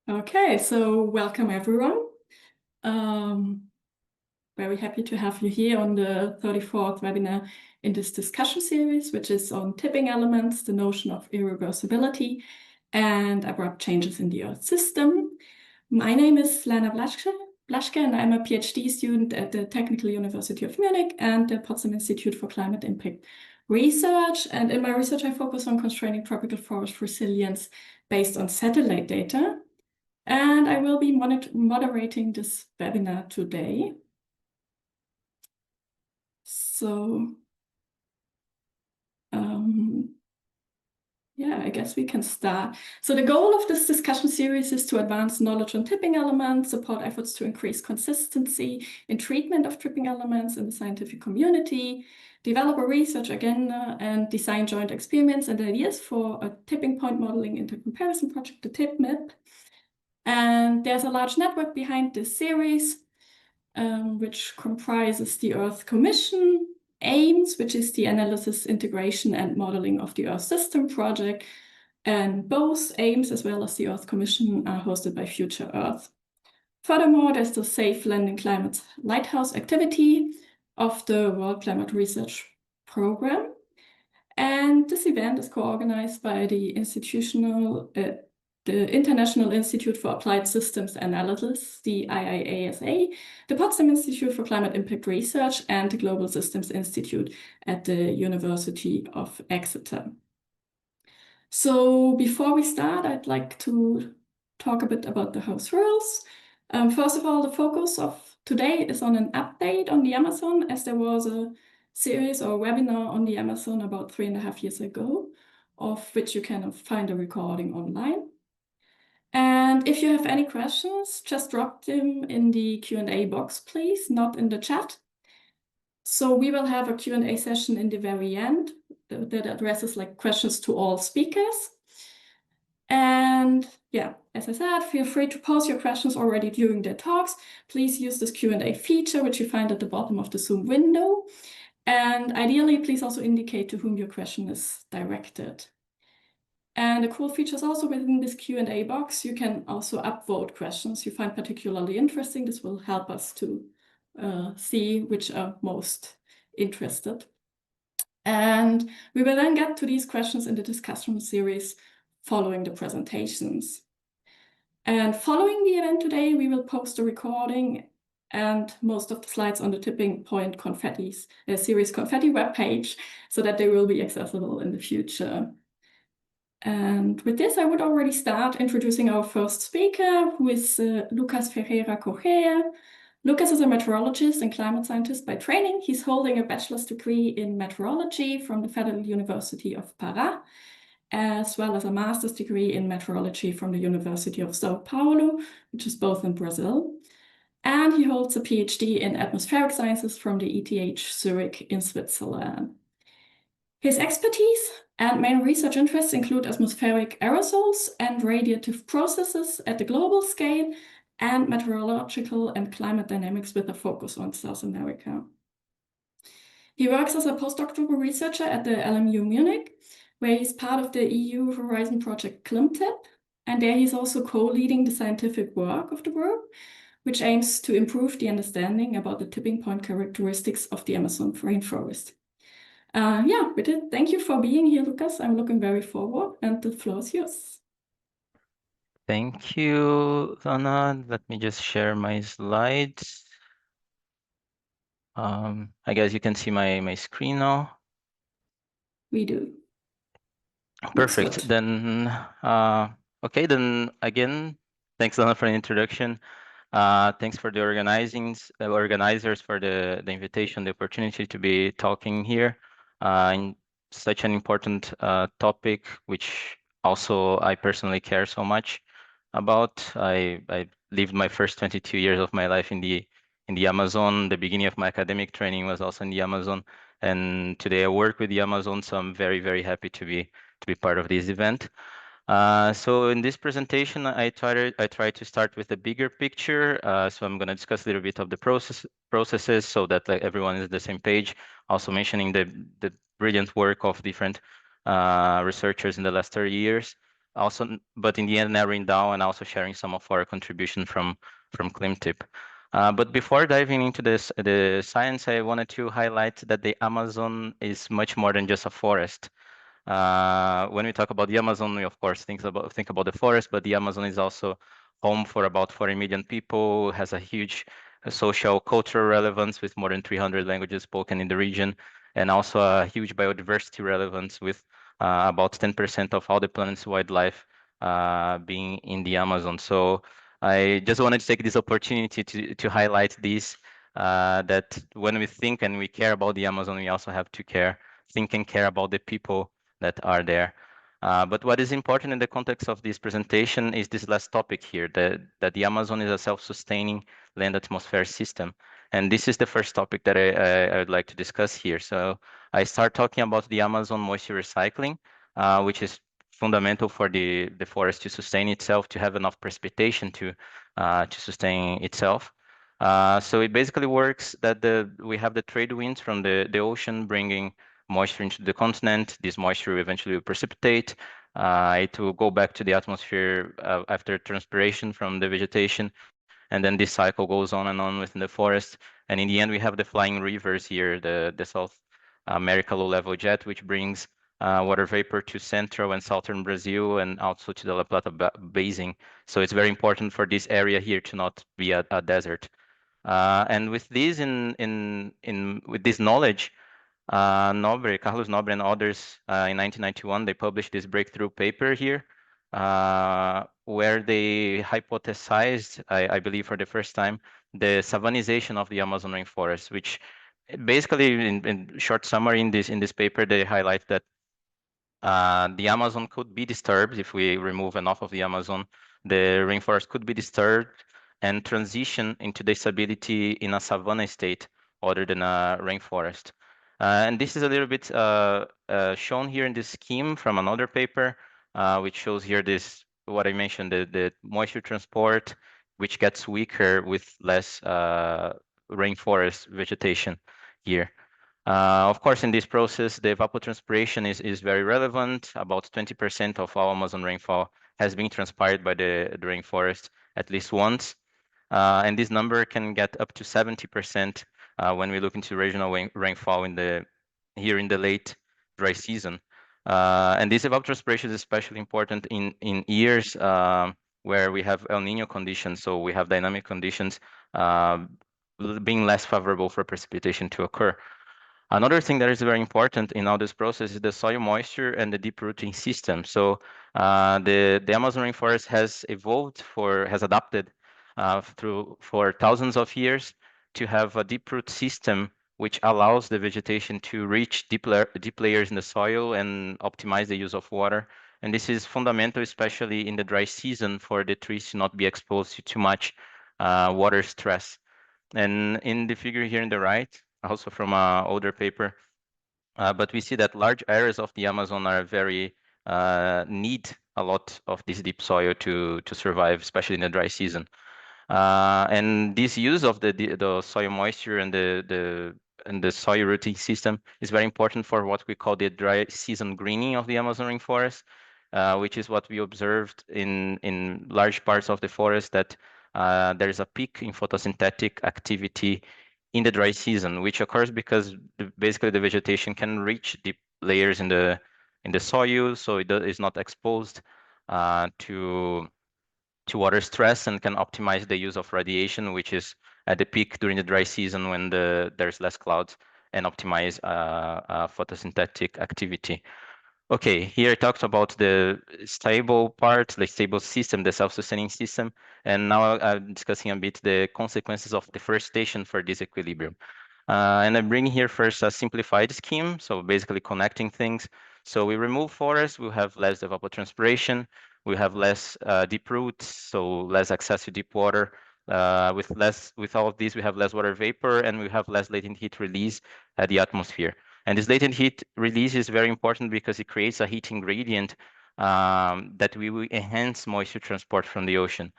Okay, so welcome everyone. Very happy to have you here on the 34th webinar in this discussion series, which is on tipping elements, the notion of irreversibility, and abrupt changes in the Earth system. My name is Lana Blaschke, and I'm a PhD student at the Technical University of Munich and the Potsdam Institute for Climate Impact Research. And in my research, I focus on constraining tropical forest resilience based on satellite data. And I will be moderating this webinar today. So, yeah, I guess we can start. So the goal of this discussion series is to advance knowledge on tipping elements, support efforts to increase consistency in treatment of tipping elements in the scientific community, develop a research agenda, and design joint experiments and ideas for a tipping point modeling intercomparison project, the TIPMIP. And there's a large network behind this series, which comprises the Earth Commission, AIMS, which is the Analysis, Integration and Modeling of the Earth System project. And both AIMS as well as the Earth Commission are hosted by Future Earth. Furthermore, there's the Safe Landing Climate Lighthouse activity of the World Climate Research Program. And this event is co-organized by the International Institute for Applied Systems Analysis, the IIASA, the Potsdam Institute for Climate Impact Research, and the Global Systems Institute at the University of Exeter. So before we start, I'd like to talk a bit about the house rules. First of all, the focus of today is on an update on the Amazon, as there was a series or webinar on the Amazon about 3.5 years ago, of which you can find a recording online. And if you have any questions, just drop them in the Q&A box, please, not in the chat. So we will have a Q&A session in the very end that addresses like questions to all speakers. And yeah, as I said, feel free to post your questions already during their talks. Please use this Q&A feature, which you find at the bottom of the Zoom window. And ideally, please also indicate to whom your question is directed. And the cool feature is also within this Q&A box, you can also upvote questions you find particularly interesting. This will help us to see which are most interested. And we will then get to these questions in the discussion series following the presentations. And following the event today, we will post a recording and most of the slides on the Tipping Point series confetti webpage so that they will be accessible in the future. And with this, I would already start introducing our first speaker, who is Lucas Ferreira Correa. Lucas is a meteorologist and climate scientist by training. He's holding a bachelor's degree in meteorology from the Federal University of Pará, as well as a master's degree in meteorology from the University of Sao Paulo, which is both in Brazil. And he holds a PhD in atmospheric sciences from the ETH Zurich in Switzerland. His expertise and main research interests include atmospheric aerosols and radiative processes at the global scale and meteorological and climate dynamics with a focus on South America. He works as a postdoctoral researcher at the LMU Munich, where he's part of the EU Horizon Project ClimTip, and there he's also co-leading the scientific work of the group, which aims to improve the understanding about the tipping point characteristics of the Amazon rainforest. Yeah, with it, thank you for being here, Lucas. I'm looking very forward, and the floor is yours. Thank you, Lana. Let me just share my slides. I guess you can see my screen now. We do. Perfect. Then, okay, then again, thanks, Lana, for the introduction. Thanks for the organizers for the invitation, the opportunity to be talking here in such an important topic, which also I personally care so much about. I lived my first 22 years of my life in the Amazon. The beginning of my academic training was also in the Amazon, and today I work with the Amazon, so I'm very, very happy to be part of this event. So in this presentation, I try to start with the bigger picture. So I'm going to discuss a little bit of the processes so that everyone is on the same page. Also mentioning the brilliant work of different researchers in the last 30 years. also, but in the end, narrowing down and also sharing some of our contribution from ClimTip. But before diving into the science, I wanted to highlight that the Amazon is much more than just a forest. When we talk about the Amazon, we of course think about the forest, but the Amazon is also home for about 40 million people, has a huge social cultural relevance with more than 300 languages spoken in the region, and also a huge biodiversity relevance with about 10% of all the planet's wildlife being in the Amazon. So I just wanted to take this opportunity to highlight this, that when we think and we care about the Amazon, we also have to think and care about the people that are there. But what is important in the context of this presentation is this last topic here, that the Amazon is a self-sustaining land atmosphere system. And this is the first topic that I would like to discuss here. So I start talking about the Amazon moisture recycling, which is fundamental for the forest to sustain itself, to have enough precipitation to sustain itself. So it basically works that we have the trade winds from the ocean bringing moisture into the continent. This moisture eventually will precipitate. It will go back to the atmosphere after transpiration from the vegetation. And then this cycle goes on and on within the forest. And in the end, we have the flying rivers here, the South America low-level jet, which brings water vapor to central and southern Brazil and also to the La Plata basin. So it's very important for this area here to not be a desert. And with this with this knowledge, Carlos Nobre and others in 1991, they published this breakthrough paper here, where they hypothesized, I believe for the first time, the savanization of the Amazon rainforest, which basically, in short summary, in this paper, they highlight that the Amazon could be disturbed if we remove enough of the Amazon. The rainforest could be disturbed and transition into the stability in a savanna state other than a rainforest. And this is a little bit shown here in this scheme from another paper, which shows here this, what I mentioned, the moisture transport, which gets weaker with less rainforest vegetation here. Of course, in this process, the evapotranspiration is very relevant. About 20% of all Amazon rainfall has been transpired by the rainforest at least once. And this number can get up to 70% when we look into regional rainfall here in the late dry season. And this evapotranspiration is especially important in years where we have El Nino conditions, so we have dynamic conditions being less favorable for precipitation to occur. Another thing that is very important in all this process is the soil moisture and the deep rooting system. So the Amazon rainforest has adapted for thousands of years to have a deep root system which allows the vegetation to reach deep layers in the soil and optimize the use of water. And this is fundamental, especially in the dry season, for the trees to not be exposed to too much water stress. And in the figure here on the right, also from an older paper, but we see that large areas of the Amazon are very need a lot of this deep soil to survive, especially in the dry season. And this use of the soil moisture and the soil rooting system is very important for what we call the dry season greening of the Amazon rainforest, which is what we observed in large parts of the forest, that there is a peak in photosynthetic activity in the dry season, which occurs because basically the vegetation can reach deep layers in the soil, so it is not exposed to water stress and can optimize the use of radiation, which is at the peak during the dry season when there's less clouds, and optimize photosynthetic activity. Okay, here it talks about the stable part, the stable system, the self-sustaining system, and now I'm discussing a bit the consequences of deforestation for this equilibrium. And I bring here first a simplified scheme, so basically connecting things. So we remove forests, we'll have less evapotranspiration, we have less deep roots, so less access to deep water. With all of these, we have less water vapor, and we have less latent heat release at the atmosphere. And this latent heat release is very important because it creates a heating gradient that we will enhance moisture transport from the ocean.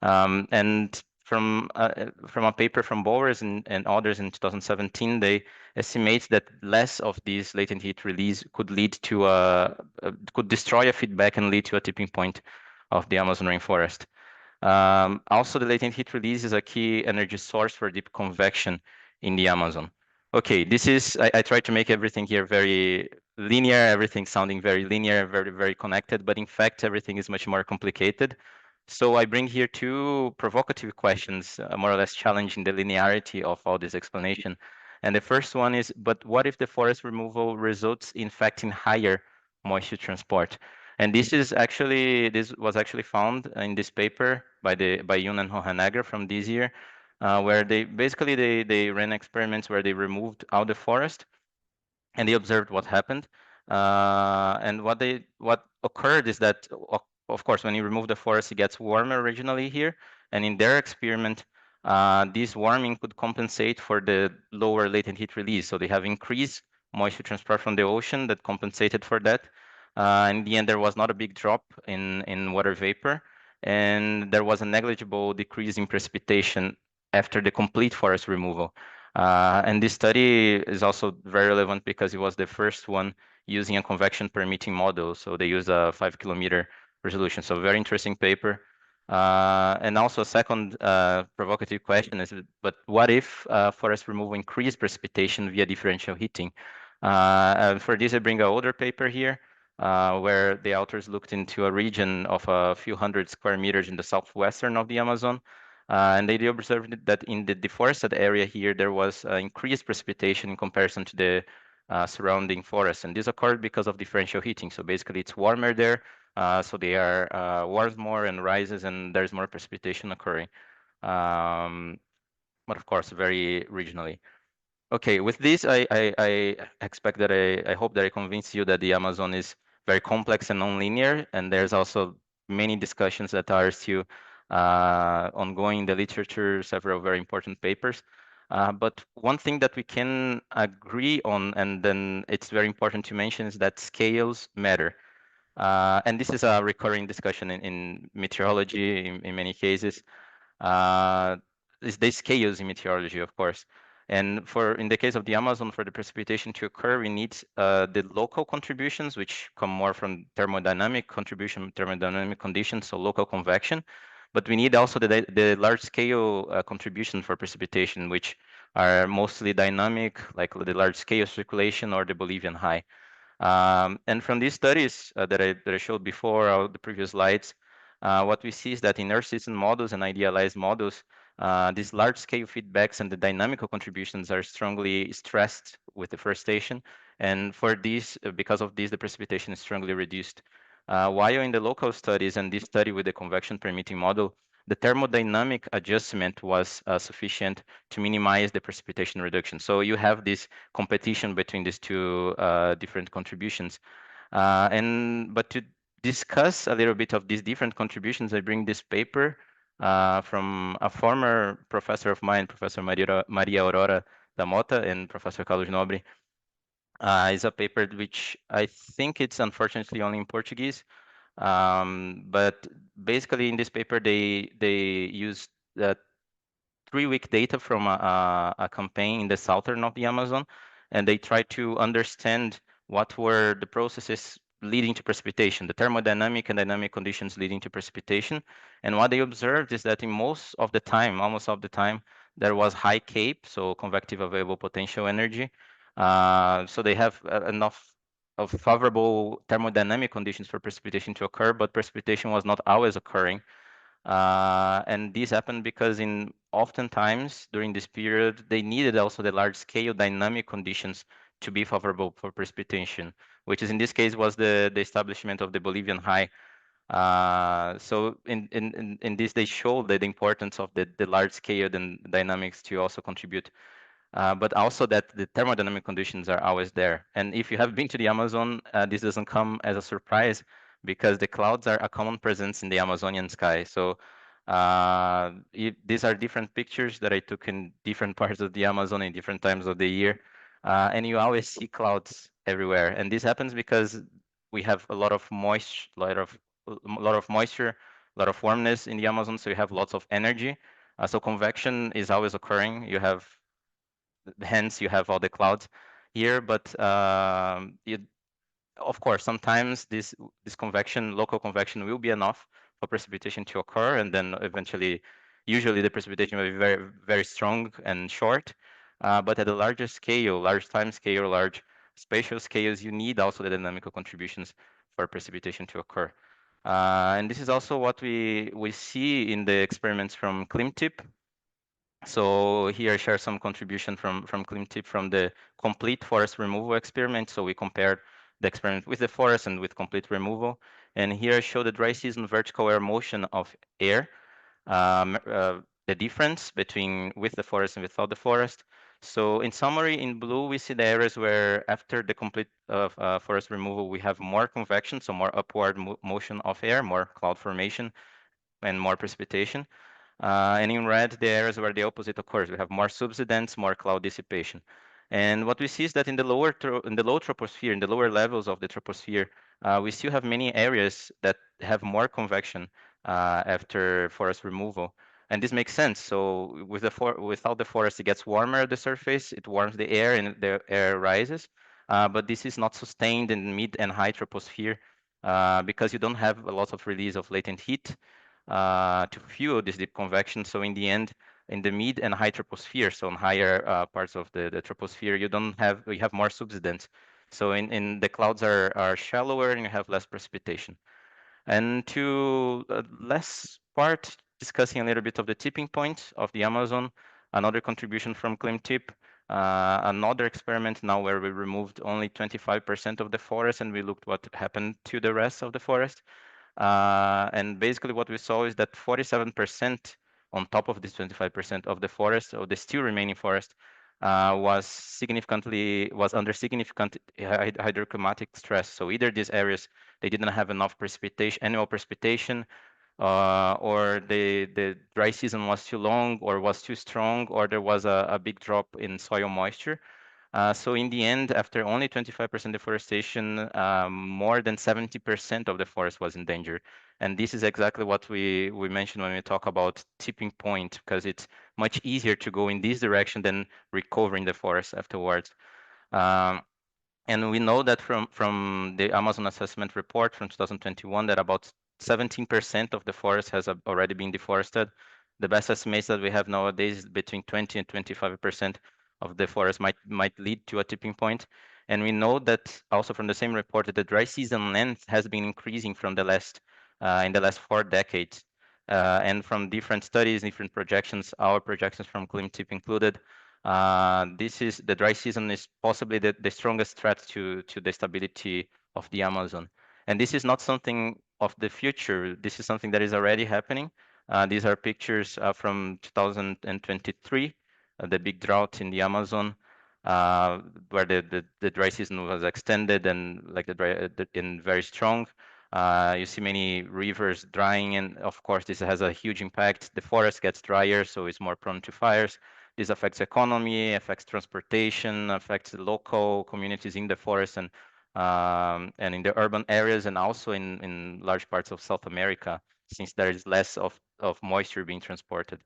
And from a paper from Bowers and others in 2017, they estimate that less of these latent heat release could lead to could destroy a feedback and lead to a tipping point of the Amazon rainforest. Also, the latent heat release is a key energy source for deep convection in the Amazon. Okay, this is, I tried to make everything here very linear, everything sounding very linear, very, very connected, but in fact, everything is much more complicated. So I bring here two provocative questions, more or less challenging the linearity of all this explanation. And the first one is, but what if the forest removal results in fact in higher moisture transport? And this was actually found in this paper by Yoon and Hohenegger from this year, where they ran experiments where they removed all the forest and they observed what happened. And what occurred is that, of course, when you remove the forest, it gets warmer originally here. And in their experiment, this warming could compensate for the lower latent heat release. So they have increased moisture transport from the ocean that compensated for that. In the end, there was not a big drop in water vapor, and there was a negligible decrease in precipitation after the complete forest removal. And this study is also very relevant because it was the first one using a convection permitting model. So they use a 5 kilometer resolution. So very interesting paper. And also a second provocative question is, but what if forest removal increased precipitation via differential heating? For this, I bring an older paper here, where the authors looked into a region of a few hundred square meters in the southwestern of the Amazon. And they observed that in the deforested area here, there was increased precipitation in comparison to the surrounding forest. And this occurred because of differential heating. So basically, it's warmer there. So they are warms more and rises, and there's more precipitation occurring. But of course, very regionally. Okay, with this, I expect that I hope that I convince you that the Amazon is very complex and non-linear, and there's also many discussions that are still ongoing in the literature, several very important papers. But one thing that we can agree on, and then it's very important to mention, is that scales matter. And this is a recurring discussion in meteorology in many cases. They scales in meteorology, of course. And in the case of the Amazon, for the precipitation to occur, we need the local contributions, which come more from thermodynamic contribution, thermodynamic conditions, so local convection. But we need also the large-scale contribution for precipitation, which are mostly dynamic, like the large-scale circulation or the Bolivian high. And from these studies that I showed before, the previous slides, what we see is that in Earth system models and idealized models, these large-scale feedbacks and the dynamical contributions are strongly stressed with deforestation. And for this, because of this, the precipitation is strongly reduced. While in the local studies and this study with the convection permitting model, the thermodynamic adjustment was sufficient to minimize the precipitation reduction. So you have this competition between these two different contributions. But to discuss a little bit of these different contributions, I bring this paper from a former professor of mine, Professor Maria Aurora da Mota and Professor Carlos Nobre. It's a paper which I think it's unfortunately only in Portuguese. But basically in this paper, they used 3-week data from a campaign in the southern of the Amazon, and they tried to understand what were the processes leading to precipitation, the thermodynamic and dynamic conditions leading to precipitation. And what they observed is that in almost all of the time, there was high CAPE, so convective available potential energy. So they have enough of favorable thermodynamic conditions for precipitation to occur, but precipitation was not always occurring. And this happened because oftentimes during this period, they needed also the large scale dynamic conditions to be favorable for precipitation, which is in this case was the establishment of the Bolivian high. So in this, they showed the importance of the large scale and dynamics to also contribute. But also that the thermodynamic conditions are always there. And if you have been to the Amazon, this doesn't come as a surprise because the clouds are a common presence in the Amazonian sky. So these are different pictures that I took in different parts of the Amazon in different times of the year. And you always see clouds everywhere. And this happens because we have a lot of moisture, a lot of moisture, a lot of warmness in the Amazon. So you have lots of energy. So convection is always occurring. Hence you have all the clouds here, but of course, sometimes this convection, local convection, will be enough for precipitation to occur, and then eventually, usually the precipitation will be very, very strong and short. But at a larger scale, large time scale, large spatial scales, you need also the dynamical contributions for precipitation to occur. And this is also what we see in the experiments from ClimTip. So here I share some contribution from ClimTip from the complete forest removal experiment. So we compared the experiment with the forest and with complete removal. And here I show the dry season vertical air motion of air, the difference between with the forest and without the forest. So in summary, in blue, we see the areas where after the complete forest removal, we have more convection, so more upward motion of air, more cloud formation, and more precipitation. And in red, the areas where the opposite occurs. We have more subsidence, more cloud dissipation. And what we see is that in the low troposphere, in the lower levels of the troposphere, we still have many areas that have more convection after forest removal. And this makes sense. So without the forest, it gets warmer at the surface, it warms the air and the air rises. But this is not sustained in mid and high troposphere because you don't have a lot of release of latent heat to fuel this deep convection. So in the end, in the mid and high troposphere, so in higher parts of the troposphere, you have more subsidence. So in the clouds are shallower and you have less precipitation. And to last part, discussing a little bit of the tipping point of the Amazon, another contribution from ClimTip, another experiment now where we removed only 25% of the forest and we looked what happened to the rest of the forest. And basically what we saw is that 47% on top of this 25% of the forest, or the still remaining forest, was under significant hydroclimatic stress. So either these areas, they didn't have enough annual precipitation, or the dry season was too long or was too strong, or there was a big drop in soil moisture. So in the end, after only 25% deforestation, more than 70% of the forest was in danger. And this is exactly what we mentioned when we talk about tipping point, because it's much easier to go in this direction than recovering the forest afterwards. And we know that from the Amazon assessment report from 2021 that about 17% of the forest has already been deforested. The best estimates that we have nowadays is between 20 and 25% of the forest might lead to a tipping point. And we know that also from the same report that the dry season length has been increasing from the last in the last 4 decades. And from different studies, different projections, our projections from ClimTip included, the dry season is possibly the strongest threat to the stability of the Amazon. And this is not something of the future. This is something that is already happening. These are pictures from 2023, the big drought in the Amazon, where the dry season was extended and like and very strong. You see many rivers drying, and of course this has a huge impact. The forest gets drier, so it's more prone to fires. This affects economy, affects transportation, affects the local communities in the forest and in the urban areas, and also in large parts of South America, since there is less of moisture being transported.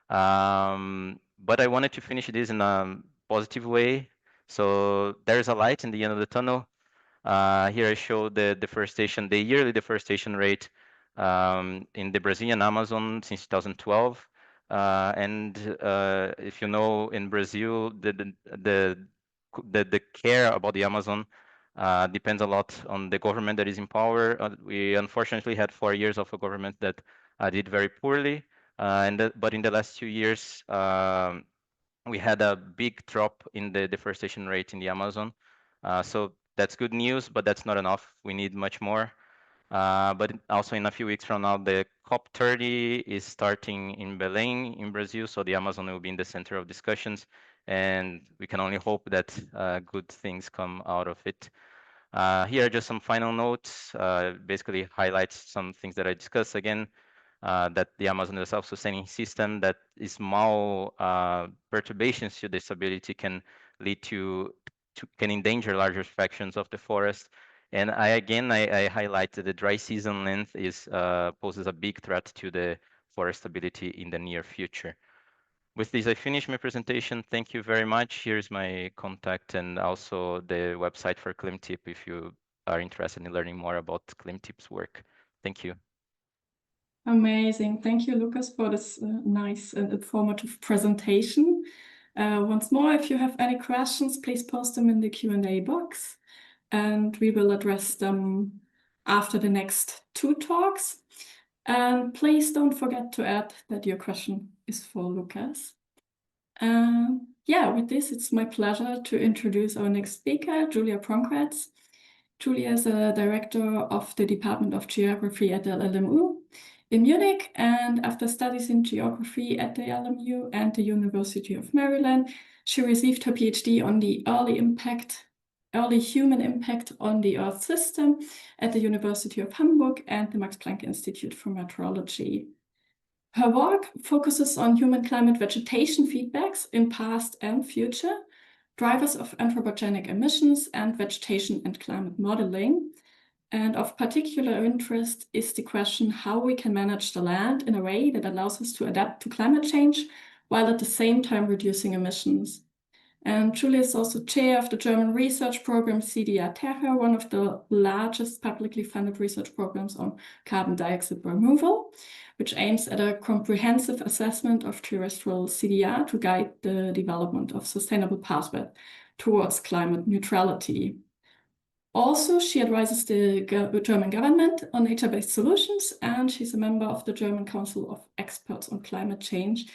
But I wanted to finish this in a positive way. So there is a light in the end of the tunnel. Here I show the deforestation, the yearly deforestation rate in the Brazilian Amazon since 2012. And if you know, in Brazil, the care about the Amazon depends a lot on the government that is in power. We unfortunately had 4 years of a government that did very poorly. But in the last 2 years, we had a big drop in the deforestation rate in the Amazon. So that's good news, but that's not enough. We need much more. But also in a few weeks from now, the COP30 is starting in Belém, in Brazil. So the Amazon will be in the center of discussions. And we can only hope that good things come out of it. Here are just some final notes, basically highlights some things that I discussed again. That the Amazon is a self-sustaining system, that small perturbations to the stability can lead can endanger larger fractions of the forest. And I highlight that the dry season length poses a big threat to the forest stability in the near future. With this, I finish my presentation. Thank you very much. Here's my contact and also the website for ClimTip if you are interested in learning more about ClimTip's work. Thank you. Amazing. Thank you, Lucas, for this nice and informative presentation. Once more, if you have any questions, please post them in the Q&A box, and we will address them after the next 2 talks. And please don't forget to add that your question is for Lucas. Yeah, with this, it's my pleasure to introduce our next speaker, Julia Pronkratz. Julia is a director of the Department of Geography at the LMU in Munich, and after studies in geography at the LMU and the University of Maryland, she received her PhD on the early human impact on the Earth system at the University of Hamburg and the Max Planck Institute for Meteorology. Her work focuses on human climate vegetation feedbacks in past and future, drivers of anthropogenic emissions, and vegetation and climate modeling. And of particular interest is the question how we can manage the land in a way that allows us to adapt to climate change while at the same time reducing emissions. And Julia is also chair of the German research program CDR Terra, one of the largest publicly funded research programs on carbon dioxide removal, which aims at a comprehensive assessment of terrestrial CDR to guide the development of sustainable pathways towards climate neutrality. Also, she advises the German government on nature-based solutions, and she's a member of the German Council of Experts on Climate Change.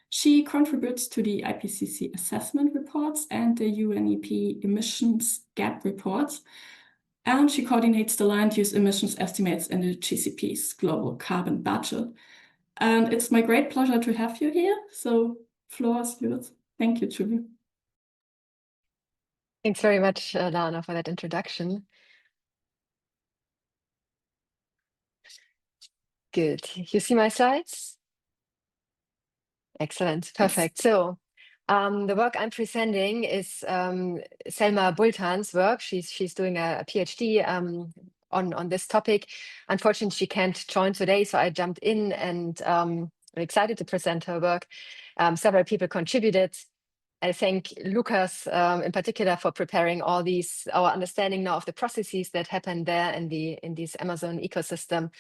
She contributes to the IPCC assessment reports and the UNEP emissions gap reports, and she coordinates the land use emissions estimates in the GCP's global carbon budget. And it's my great pleasure to have you here. So, floor is yours. Thank you, Julia. Thanks very much, Lana, for that introduction. Good. You see my slides? Excellent. Perfect. So the work I'm presenting is Selma Bultan's work. She's doing a PhD on this topic. Unfortunately, she can't join today, so I jumped in and I'm excited to present her work. Several people contributed. I thank Lucas in particular for preparing all these, our understanding now of the processes that happen there in this Amazon ecosystem.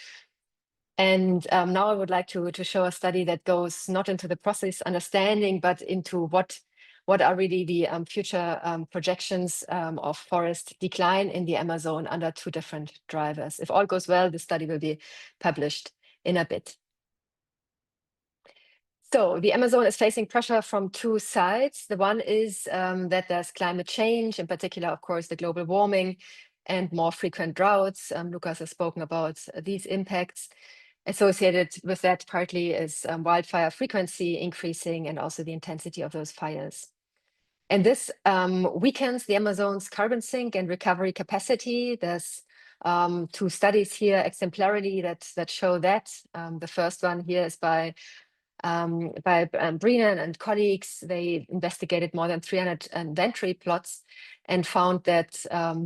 And now I would like to show a study that goes not into the process understanding, but into what are really the future projections of forest decline in the Amazon under 2 different drivers. If all goes well, the study will be published in a bit. So the Amazon is facing pressure from 2 sides. The one is that there's climate change, in particular, of course, the global warming and more frequent droughts. Lucas has spoken about these impacts. Associated with that partly is wildfire frequency increasing and also the intensity of those fires. And this weakens the Amazon's carbon sink and recovery capacity. There's 2 studies here exemplarily that show that. The first one here is by Brennan and colleagues. They investigated more than 300 inventory plots and found that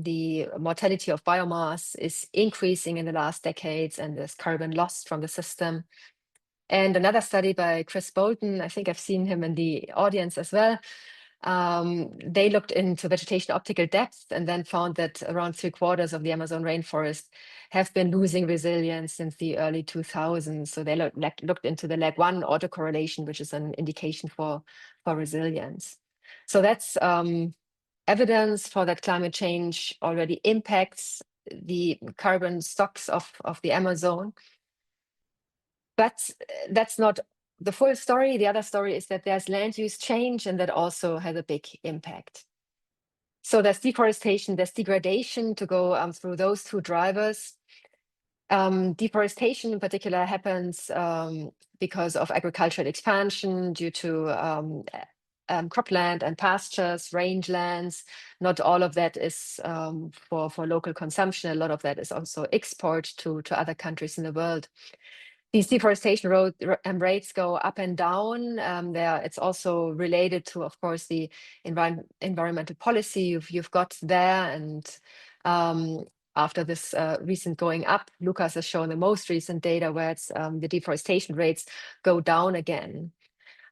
the mortality of biomass is increasing in the last decades and there's carbon lost from the system. And another study by Chris Bolton, I think I've seen him in the audience as well. They looked into vegetation optical depth and then found that around 3/4 of the Amazon rainforest have been losing resilience since the early 2000s. So they looked into the lag1 autocorrelation, which is an indication for resilience. So that's evidence for that climate change already impacts the carbon stocks of the Amazon. But that's not the full story. The other story is that there's land use change, and that also has a big impact. So there's deforestation, there's degradation, to go through those 2 drivers. Deforestation in particular happens because of agricultural expansion due to cropland and pastures, rangelands. Not all of that is for local consumption. A lot of that is also export to other countries in the world. These deforestation rates go up and down. It's also related to, of course, the environmental policy you've got there, and after this recent going up. Lucas has shown the most recent data where it's, the deforestation rates go down again.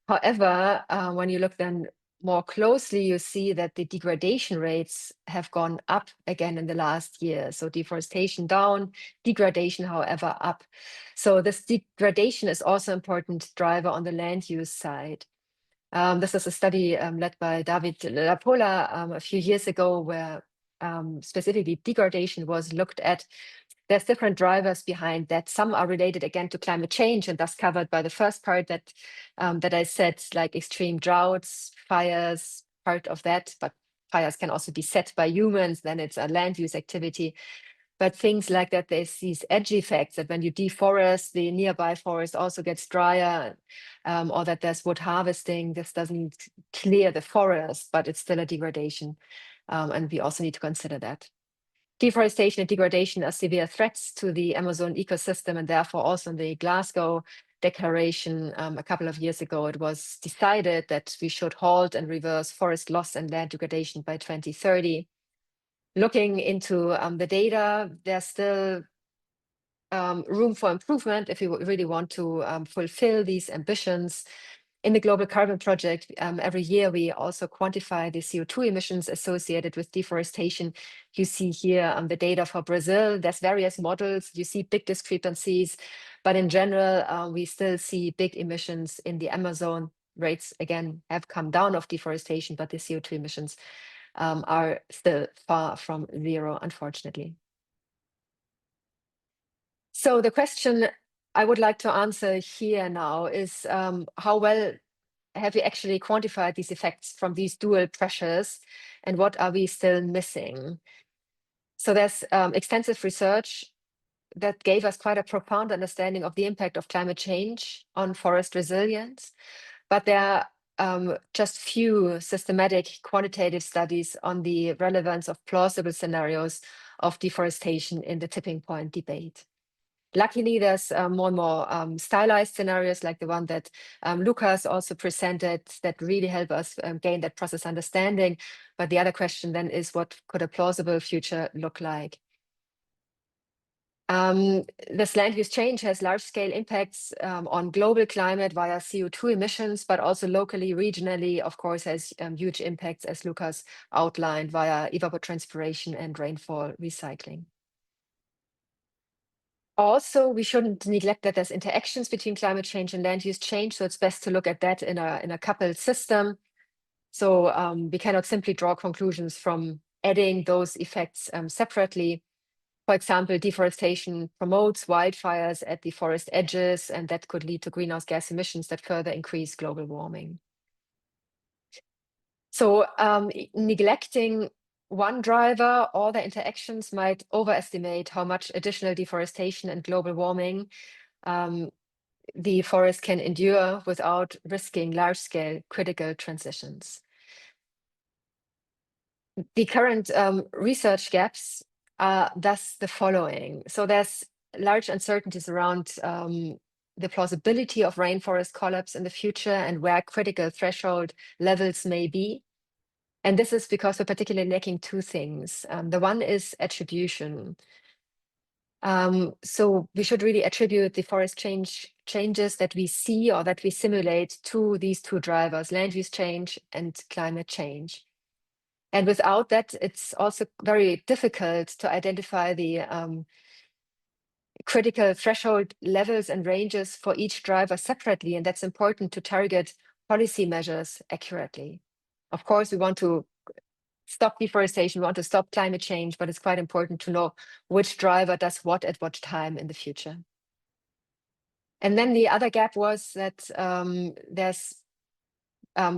However, when you look then more closely, you see that the degradation rates have gone up again in the last year. So deforestation down, degradation, however, up. So this degradation is also an important driver on the land use side. This is a study led by David Lapola a few years ago, where specifically degradation was looked at. There's different drivers behind that. Some are related again to climate change, and thus covered by the first part that that I said, like extreme droughts, fires, part of that. But fires can also be set by humans. Then it's a land use activity. But things like that, there's these edge effects that when you deforest, the nearby forest also gets drier, or that there's wood harvesting. This doesn't clear the forest, but it's still a degradation. And we also need to consider that. Deforestation and degradation are severe threats to the Amazon ecosystem, and therefore also in the Glasgow Declaration a couple of years ago, it was decided that we should halt and reverse forest loss and land degradation by 2030. Looking into the data, there's still room for improvement if you really want to fulfill these ambitions. In the Global Carbon Project, every year we also quantify the CO2 emissions associated with deforestation. You see here the data for Brazil. There's various models. You see big discrepancies, but in general, we still see big emissions in the Amazon. Rates, again, have come down of deforestation, but the CO2 emissions are still far from zero, unfortunately. So the question I would like to answer here now is how well have we actually quantified these effects from these dual pressures, and what are we still missing? So there's extensive research that gave us quite a profound understanding of the impact of climate change on forest resilience, but there are just few systematic quantitative studies on the relevance of plausible scenarios of deforestation in the tipping point debate. Luckily, there's more and more stylized scenarios like the one that Lucas also presented that really help us gain that process understanding. But the other question then is, what could a plausible future look like? This land use change has large-scale impacts on global climate via CO2 emissions, but also locally, regionally, of course, has huge impacts, as Lucas outlined, via evapotranspiration and rainfall recycling. Also, we shouldn't neglect that there's interactions between climate change and land use change, so it's best to look at that in a coupled system. So we cannot simply draw conclusions from adding those effects separately. For example, deforestation promotes wildfires at the forest edges, and that could lead to greenhouse gas emissions that further increase global warming. So neglecting one driver or the interactions might overestimate how much additional deforestation and global warming the forest can endure without risking large-scale critical transitions. The current research gaps are thus the following. So there's large uncertainties around the plausibility of rainforest collapse in the future and where critical threshold levels may be. And this is because we're particularly lacking two things. The one is attribution. So we should really attribute the forest changes that we see or that we simulate to these two drivers, land use change and climate change. And without that, it's also very difficult to identify the critical threshold levels and ranges for each driver separately. And that's important to target policy measures accurately. Of course, we want to stop deforestation, we want to stop climate change, but it's quite important to know which driver does what at what time in the future. And then the other gap was that there's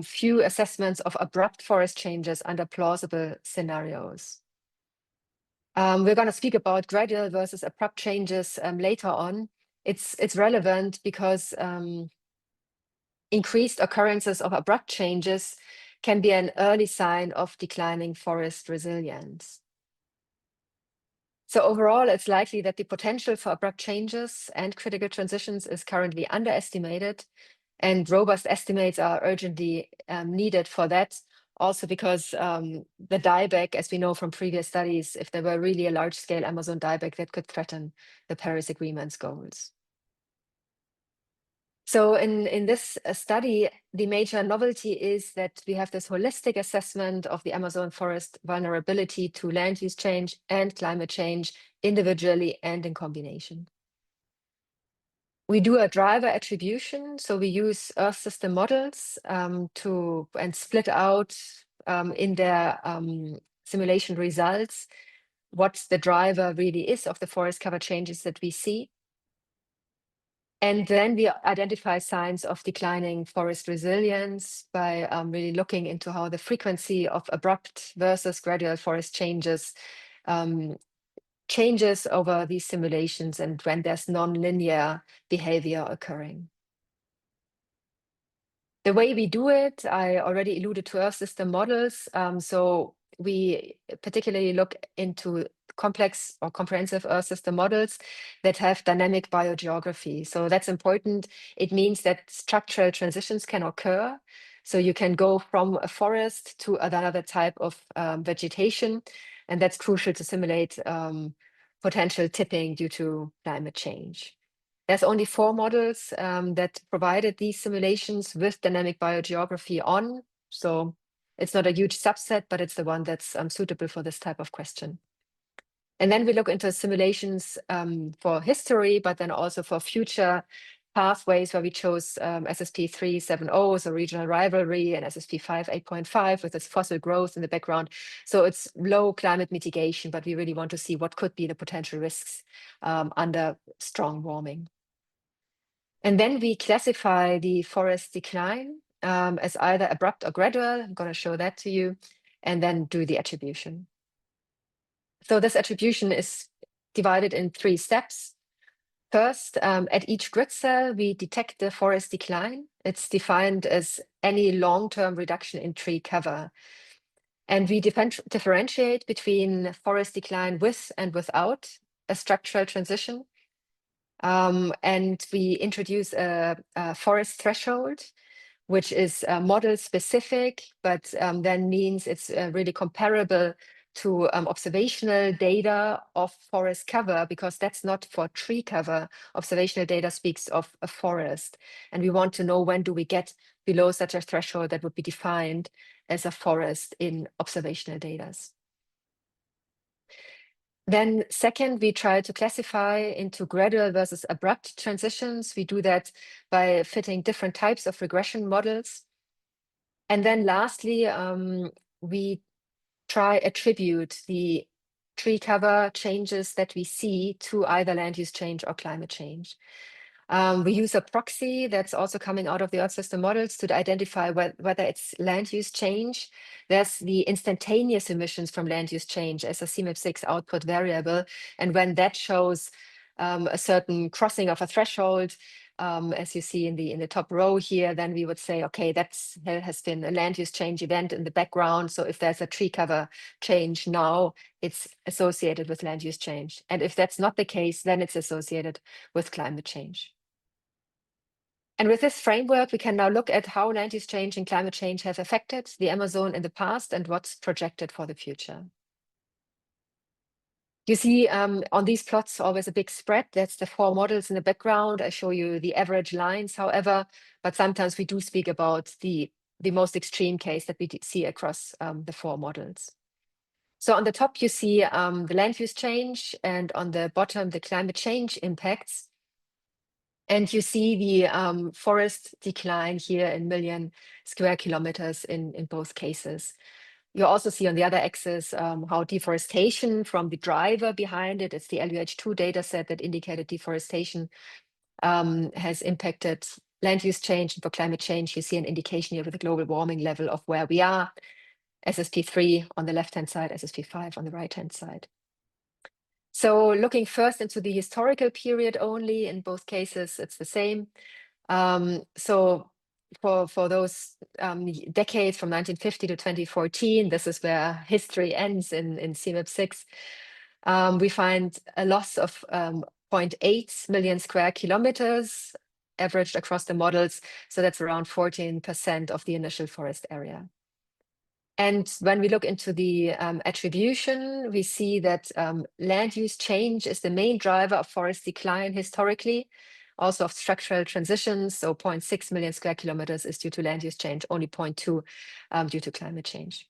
few assessments of abrupt forest changes under plausible scenarios. We're going to speak about gradual versus abrupt changes later on. It's relevant because increased occurrences of abrupt changes can be an early sign of declining forest resilience. So overall, it's likely that the potential for abrupt changes and critical transitions is currently underestimated, and robust estimates are urgently needed for that, Also because the dieback, as we know from previous studies, if there were really a large-scale Amazon dieback, that could threaten the Paris Agreement's goals. So in this study, the major novelty is that we have this holistic assessment of the Amazon forest vulnerability to land use change and climate change individually and in combination. We do a driver attribution, so we use Earth system models and split out in their simulation results what the driver really is of the forest cover changes that we see. And then we identify signs of declining forest resilience by really looking into how the frequency of abrupt versus gradual forest changes changes over these simulations and when there's non-linear behavior occurring. The way we do it, I already alluded to Earth system models. So we particularly look into complex or comprehensive Earth system models that have dynamic biogeography. So that's important. It means that structural transitions can occur. So you can go from a forest to another type of vegetation. And that's crucial to simulate potential tipping due to climate change. There's only 4 models that provided these simulations with dynamic biogeography on. So it's not a huge subset, but it's the one that's suitable for this type of question. And then we look into simulations for history, but then also for future pathways where we chose SSP 370, so regional rivalry, and SSP 5 8.5 with its fossil growth in the background. So it's low climate mitigation, but we really want to see what could be the potential risks under strong warming. And then we classify the forest decline as either abrupt or gradual. I'm going to show that to you, and then do the attribution. So this attribution is divided in 3 steps. First, at each grid cell, we detect the forest decline. It's defined as any long-term reduction in tree cover. And we differentiate between forest decline with and without a structural transition. And we introduce a forest threshold, which is model specific, but then means it's really comparable to observational data of forest cover, because that's not for tree cover. Observational data speaks of a forest. And we want to know when do we get below such a threshold that would be defined as a forest in observational data. Then second, we try to classify into gradual versus abrupt transitions. We do that by fitting different types of regression models. And then lastly, we try attribute the tree cover changes that we see to either land use change or climate change. We use a proxy that's also coming out of the Earth system models to identify whether it's land use change. There's the instantaneous emissions from land use change as a CMIP6 output variable. And when that shows a certain crossing of a threshold, as you see in the top row here, then we would say, okay, there has been a land use change event in the background. So if there's a tree cover change now, it's associated with land use change. And if that's not the case, then it's associated with climate change. And with this framework, we can now look at how land use change and climate change have affected the Amazon in the past and what's projected for the future. You see on these plots always a big spread. That's the 4 models in the background. I show you the average lines, however, but sometimes we do speak about the most extreme case that we see across the 4 models. So on the top, you see the land use change, and on the bottom, the climate change impacts. And you see the forest decline here in million square kilometers in both cases. You also see on the other axis how deforestation from the driver behind it, it's the LUH2 data set that indicated deforestation has impacted land use change. And for climate change, you see an indication here with the global warming level of where we are. SSP3 on the left-hand side, SSP5 on the right-hand side. So looking first into the historical period only, in both cases, it's the same. So for those decades from 1950 to 2014, this is where history ends in CMIP6. We find a loss of 0.8 million square kilometers averaged across the models. So that's around 14% of the initial forest area. And when we look into the attribution, we see that land use change is the main driver of forest decline historically, also of structural transitions. So 0.6 million square kilometers is due to land use change, only 0.2 due to climate change.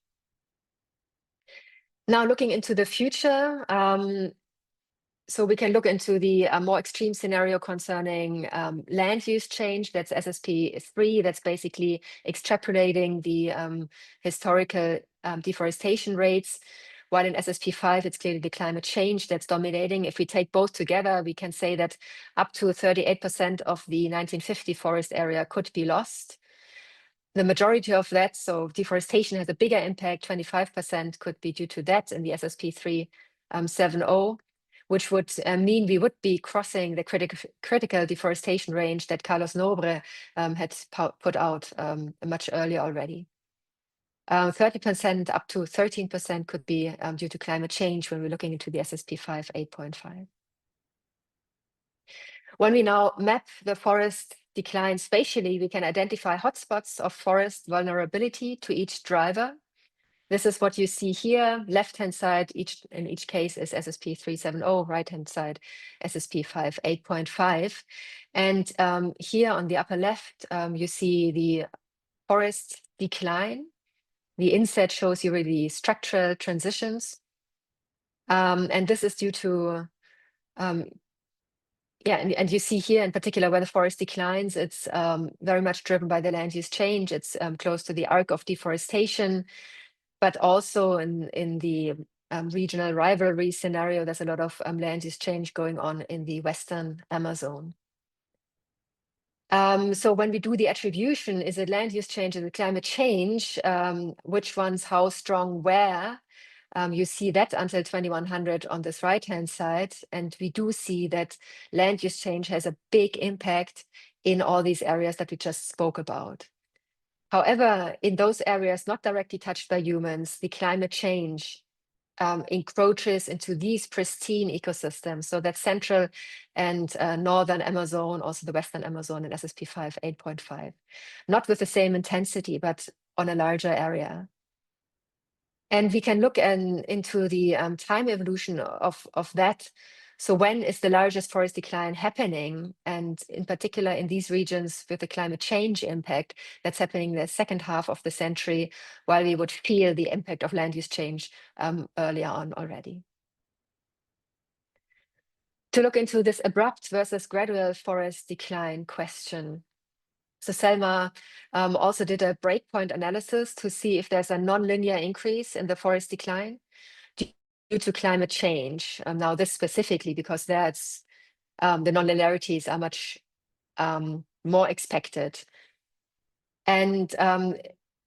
Now looking into the future, so we can look into the more extreme scenario concerning land use change. That's SSP 3. That's basically extrapolating the historical deforestation rates. While in SSP 5, it's clearly the climate change that's dominating. If we take both together, we can say that up to 38% of the 1950 forest area could be lost. The majority of that, so deforestation has a bigger impact, 25% could be due to that in the SSP 370. Which would mean we would be crossing the critical deforestation range that Carlos Nobre had put out much earlier already. 30% up to 13% could be due to climate change when we're looking into the SSP 5 8.5. When we now map the forest decline spatially, we can identify hotspots of forest vulnerability to each driver. This is what you see here. Left-hand side, in each case is SSP 370, right-hand side, SSP 5 8.5. And here on the upper left, you see the forest decline. The inset shows you really structural transitions. And this is due to, and you see here in particular where the forest declines, it's very much driven by the land use change. It's close to the arc of deforestation. But also in the regional rivalry scenario, there's a lot of land use change going on in the Western Amazon. So when we do the attribution, is it land use change, is it climate change? Which ones, how strong, where? You see that until 2100 on this right-hand side. And we do see that land use change has a big impact in all these areas that we just spoke about. However, in those areas not directly touched by humans, the climate change encroaches into these pristine ecosystems. So that's central and northern Amazon, also the western Amazon in SSP 5 8.5. Not with the same intensity, but on a larger area. And we can look into the time evolution of that. So when is the largest forest decline happening? And in particular in these regions with the climate change impact, that's happening in the second half of the century, while we would feel the impact of land use change earlier on already. To look into this abrupt versus gradual forest decline question. So Selma also did a breakpoint analysis to see if there's a nonlinear increase in the forest decline due to climate change. Now this specifically because that's the nonlinearities are much more expected. And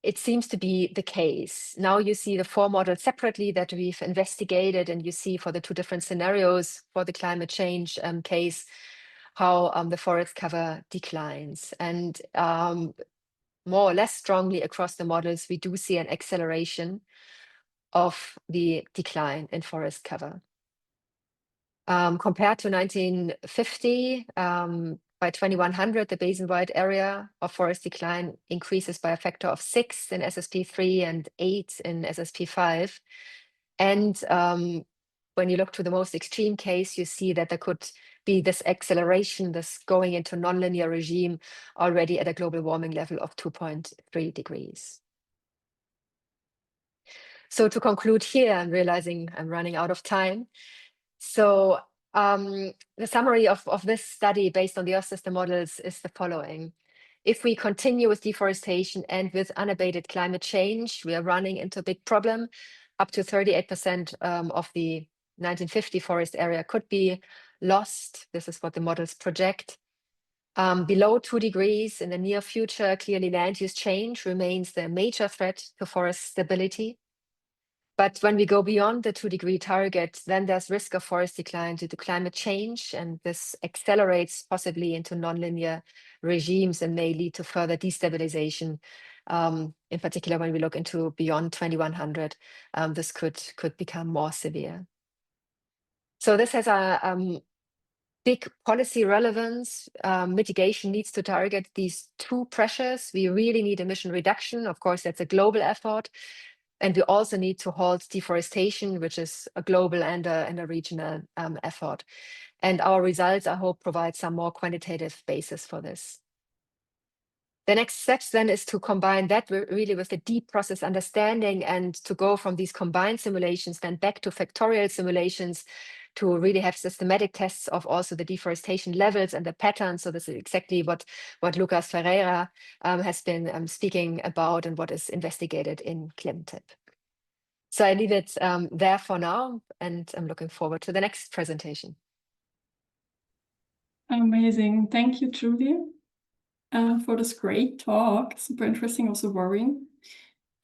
it seems to be the case. Now you see the four models separately that we've investigated, and you see for the two different scenarios for the climate change case, how the forest cover declines. And more or less strongly across the models, we do see an acceleration of the decline in forest cover. Compared to 1950, by 2100, the basin-wide area of forest decline increases by a factor of 6 in SSP 3 and 8 in SSP 5. And when you look to the most extreme case, you see that there could be this acceleration, this going into nonlinear regime already at a global warming level of 2.3 degrees. So to conclude here, I'm realizing I'm running out of time. So the summary of this study based on the Earth system models is the following. If we continue with deforestation and with unabated climate change, we are running into a big problem. Up to 38% of the 1950 forest area could be lost. This is what the models project. Below 2 degrees in the near future, clearly land use change remains the major threat to forest stability. But when we go beyond the 2-degree target, then there's risk of forest decline due to climate change, and this accelerates possibly into nonlinear regimes and may lead to further destabilization. In particular, when we look into beyond 2100, this could become more severe. So this has a big policy relevance. Mitigation needs to target these two pressures. We really need emission reduction. Of course, that's a global effort. And we also need to halt deforestation, which is a global and a regional effort. And our results, I hope, provide some more quantitative basis for this. The next steps then is to combine that really with the deep process understanding and to go from these combined simulations then back to factorial simulations to really have systematic tests of also the deforestation levels and the patterns. So this is exactly what Lucas Ferreira has been speaking about and what is investigated in ClimTip. So I leave it there for now, and I'm looking forward to the next presentation. Amazing. Thank you, Julie, for this great talk. Super interesting, also worrying.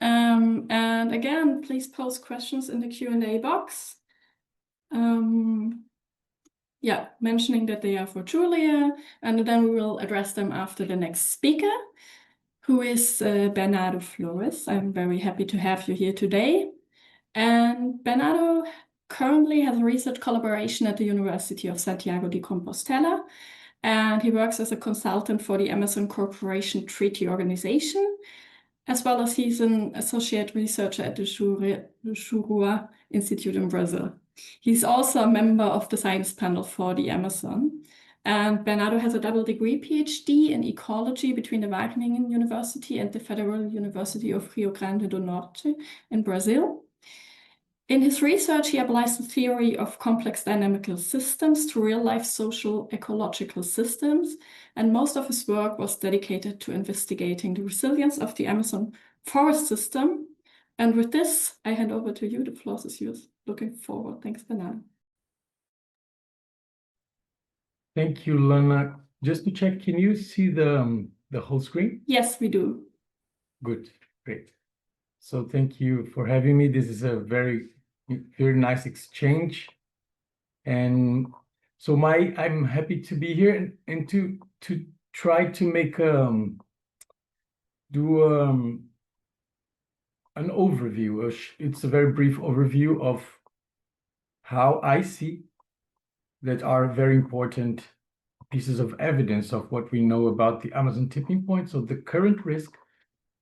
And again, please post questions in the Q&A box. Yeah, mentioning that they are for Julia, and then we will address them after the next speaker, who is Bernardo Flores. I'm very happy to have you here today. And Bernardo currently has a research collaboration at the University of Santiago de Compostela, and he works as a consultant for the Amazon Corporation Treaty Organization, as well as he's an associate researcher at the Juruá Institute in Brazil. He's also a member of the science panel for the Amazon. And Bernardo has a double degree PhD in ecology between the Wageningen University and the Federal University of Rio Grande do Norte in Brazil. In his research, he applies the theory of complex dynamical systems to real-life social ecological systems, and most of his work was dedicated to investigating the resilience of the Amazon forest system. And with this, I hand over to you. The floor is yours. Looking forward. Thanks, Bernardo. Thank you, Lana. Just to check, can you see the whole screen? Yes, we do. Good, great. So thank you for having me. This is a very nice exchange. And so I'm happy to be here and to try to make an overview. It's a very brief overview of how I see that are very important pieces of evidence of what we know about the Amazon tipping point, so the current risk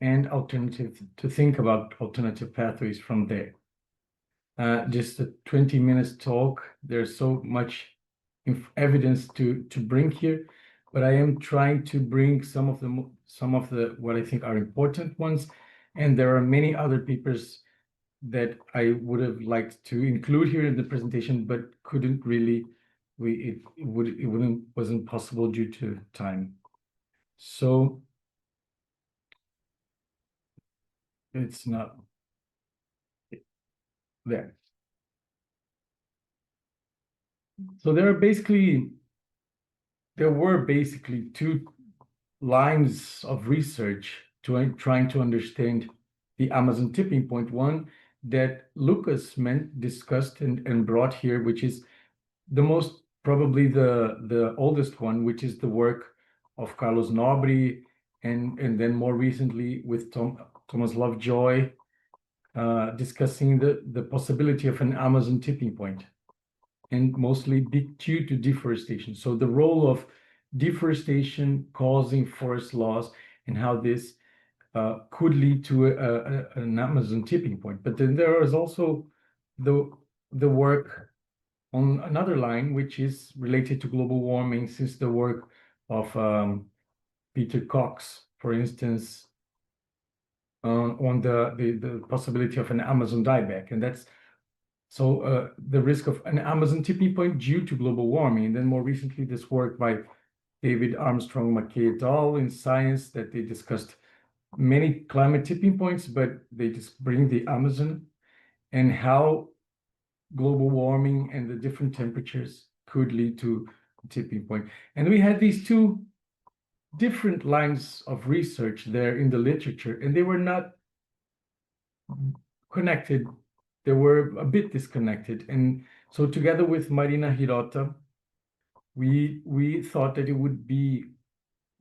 and to think about alternative pathways from there. Just a 20 minutes talk. There's so much evidence to bring here, but I am trying to bring some of the what I think are important ones, and there are many other papers that I would have liked to include here in the presentation, but couldn't really. It wasn't possible due to time. So it's not there. So there were basically two lines of research trying to understand the Amazon tipping point. One that Lucas discussed and brought here, which is probably the oldest one, which is the work of Carlos Nobre, and then more recently with Thomas Lovejoy, discussing the possibility of an Amazon tipping point, and mostly due to deforestation. So the role of deforestation causing forest loss and how this could lead to an Amazon tipping point. But then there is also the work on another line, which is related to global warming, since the work of Peter Cox, for instance, on the possibility of an Amazon dieback. And that's so the risk of an Amazon tipping point due to global warming. And then more recently, this work by David Armstrong McKay et al. In Science, that they discussed many climate tipping points, but they just bring the Amazon and how global warming and the different temperatures could lead to a tipping point. And we had these two different lines of research there in the literature, and they were not connected. They were a bit disconnected. And so together with Marina Hirota, we thought that it would be,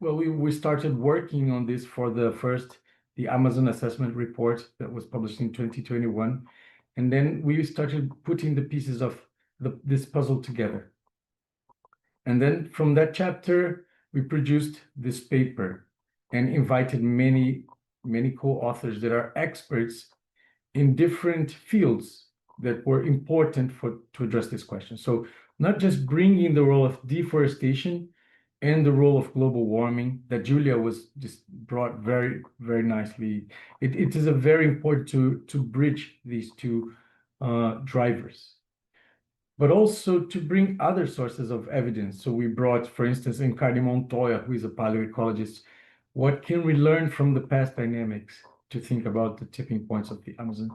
well, we started working on this for the Amazon assessment report that was published in 2021. And then we started putting the pieces of this puzzle together. And then from that chapter, we produced this paper and invited many co-authors that are experts in different fields that were important to address this question. So not just bringing the role of deforestation and the role of global warming that Julia was just brought very, very nicely. It is a very important to bridge these two drivers, but also to bring other sources of evidence. So we brought, for instance, Encarni Montoya, who is a paleoecologist. What can we learn from the past dynamics to think about the tipping points of the Amazon?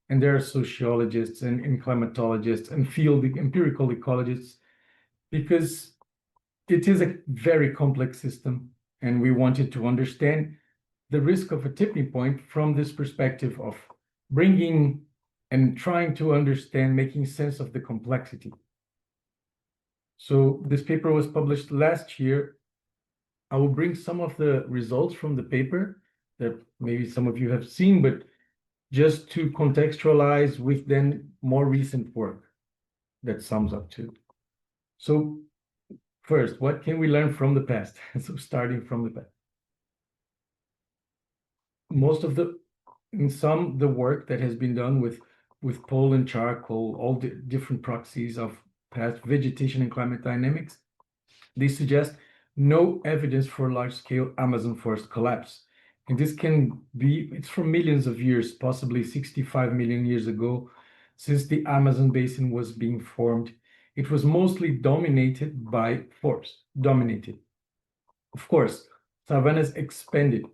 And there are sociologists and climatologists and field empirical ecologists, because it is a very complex system, and we wanted to understand the risk of a tipping point from this perspective of bringing and trying to understand, making sense of the complexity. So this paper was published last year. I will bring some of the results from the paper that maybe some of you have seen, but just to contextualize with then more recent work that sums up to. So first, what can we learn from the past? So starting from the past. Most of the work that has been done with coal and charcoal, all the different proxies of past vegetation and climate dynamics, they suggest no evidence for large-scale Amazon forest collapse. And this can be, it's from millions of years, possibly 65 million years ago, since the Amazon basin was being formed. It was mostly dominated by forest, dominated. Of course, savannas expanded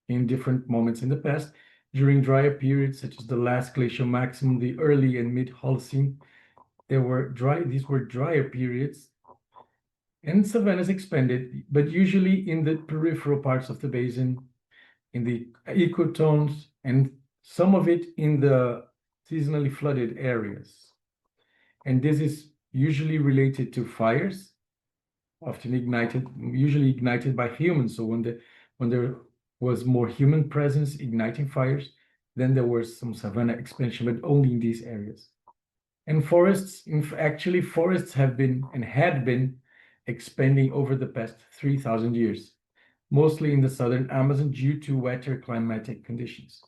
in different moments in the past, during drier periods such as the last glacial maximum, the early and mid-Holocene. These were drier periods, and savannas expanded, but usually in the peripheral parts of the basin, in the ecotones, and some of it in the seasonally flooded areas. And this is usually related to fires, usually ignited by humans. So when there was more human presence igniting fires, then there was some savanna expansion, but only in these areas. And forests have been and had been expanding over the past 3,000 years, mostly in the southern Amazon due to wetter climatic conditions,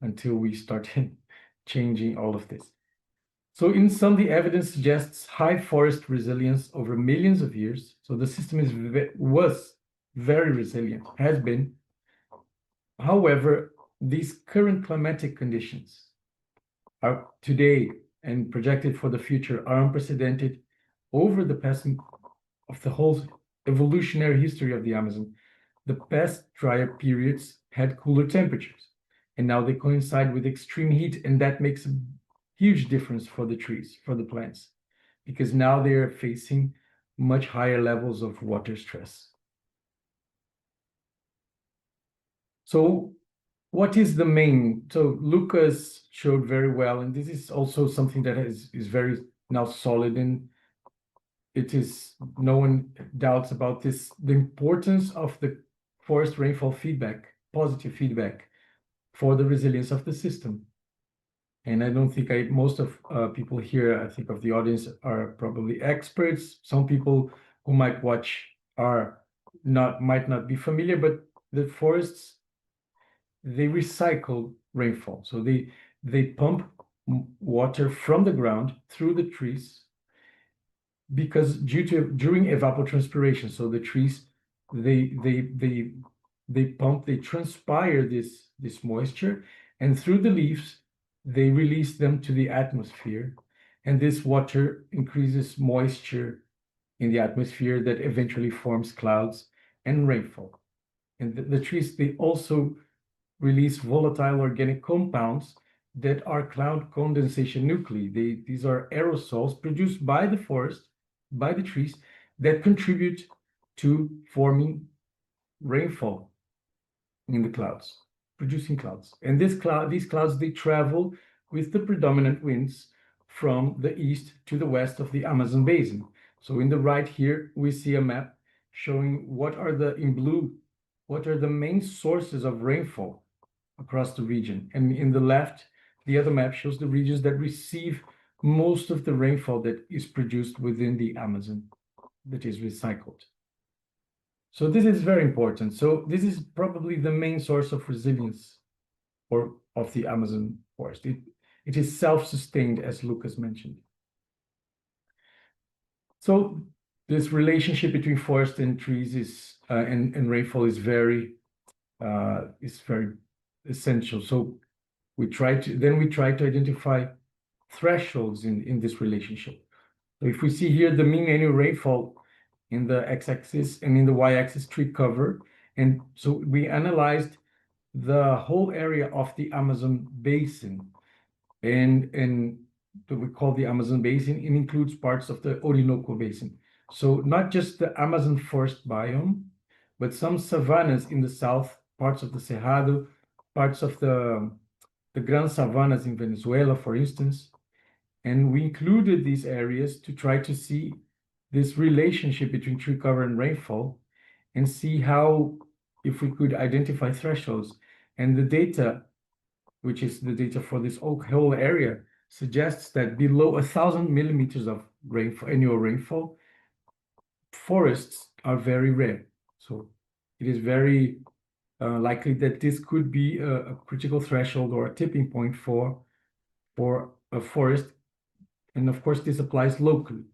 until we started changing all of this. So in sum, the evidence suggests high forest resilience over millions of years. So the system was very resilient, has been. However, these current climatic conditions are today and projected for the future are unprecedented over the past of the whole evolutionary history of the Amazon. The past drier periods had cooler temperatures, and now they coincide with extreme heat, and that makes a huge difference for the trees, for the plants, because now they are facing much higher levels of water stress. So what is the main? So Lucas showed very well, and this is also something that is very now solid, and it is, no one doubts about this, the importance of the forest rainfall feedback, positive feedback for the resilience of the system. And I don't think most of people here, I think of the audience, are probably experts. Some people who might watch might not be familiar, but the forests, they recycle rainfall. So they pump water from the ground through the trees, because during evapotranspiration, so the trees, they transpire this moisture, and through the leaves, they release them to the atmosphere, and this water increases moisture in the atmosphere that eventually forms clouds and rainfall. And the trees, they also release volatile organic compounds that are cloud condensation nuclei. These are aerosols produced by the forest, by the trees, that contribute to forming rainfall in the clouds, producing clouds. And these clouds, they travel with the predominant winds from the east to the west of the Amazon basin. So in the right here, we see a map showing in blue, what are the main sources of rainfall across the region. And in the left, the other map shows the regions that receive most of the rainfall that is produced within the Amazon, that is recycled. So this is very important. So this is probably the main source of resilience of the Amazon forest. It is self-sustained, as Lucas mentioned. So this relationship between forest and trees is and rainfall is very essential. So we try to identify thresholds in this relationship. So if we see here the mean annual rainfall in the x-axis and in the y-axis tree cover, and so we analyzed the whole area of the Amazon basin, and we call the Amazon basin. It includes parts of the Orinoco basin. So not just the Amazon forest biome, but some savannas in the south, parts of the Cerrado, parts of the Gran Savannas in Venezuela, for instance. And we included these areas to try to see this relationship between tree cover and rainfall and see how, if we could identify thresholds. And the data, which is the data for this whole area, suggests that below 1,000 millimeters of rainfall, annual rainfall, forests are very rare. So it is very likely that this could be a critical threshold or a tipping point for a forest. And of course, this applies locally.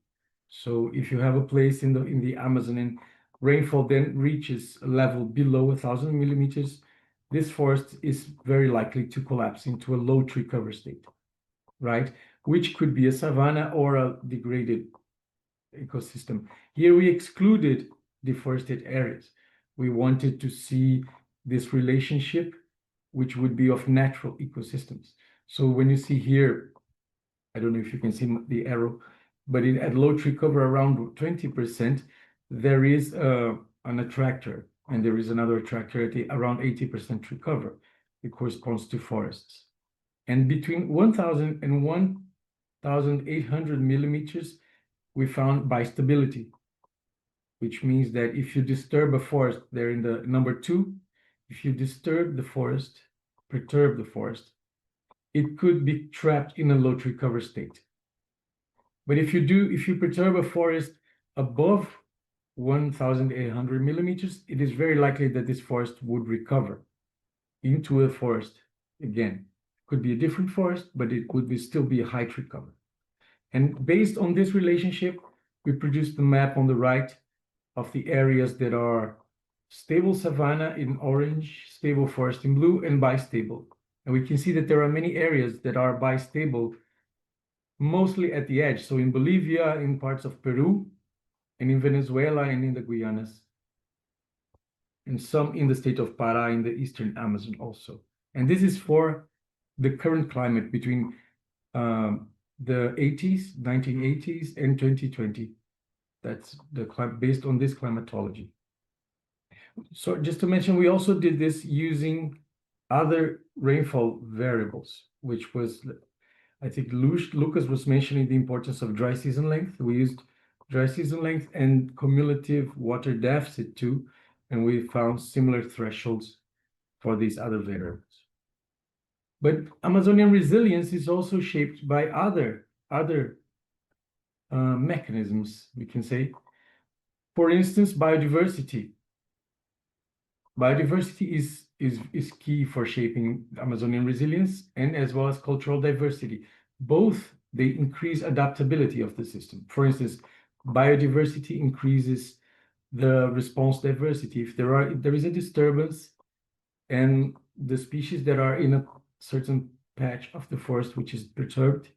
So if you have a place in the Amazon and rainfall then reaches a level below 1,000 millimeters, this forest is very likely to collapse into a low tree cover state, right? Which could be a savanna or a degraded ecosystem. Here we excluded deforested areas. We wanted to see this relationship, which would be of natural ecosystems. So when you see here, I don't know if you can see the arrow, but at low tree cover around 20%, there is an attractor, and there is another attractor at around 80% tree cover. It corresponds to forests. And between 1,000 and 1,800 millimeters, we found bistability, which means that if you disturb a forest, they're in the number 2, if you disturb the forest, perturb the forest, it could be trapped in a low tree cover state. But if you perturb a forest above 1,800 millimeters, it is very likely that this forest would recover into a forest again. Could be a different forest, but it would still be a high tree cover. And based on this relationship, we produced the map on the right of the areas that are stable savanna in orange, stable forest in blue, and bistable. And we can see that there are many areas that are bistable, mostly at the edge. So in Bolivia, in parts of Peru, and in Venezuela, and in the Guianas, and some in the state of Pará in the eastern Amazon also. And this is for the current climate between the 1980s and 2020. That's the climate based on this climatology. So just to mention, we also did this using other rainfall variables, which was, I think Lucas was mentioning the importance of dry season length. We used dry season length and cumulative water deficit too, and we found similar thresholds for these other variables. But Amazonian resilience is also shaped by other mechanisms, we can say. For instance, biodiversity. Biodiversity is key for shaping Amazonian resilience, and as well as cultural diversity. Both, they increase adaptability of the system. For instance, biodiversity increases the response diversity. If there is a disturbance and the species that are in a certain patch of the forest which is perturbed,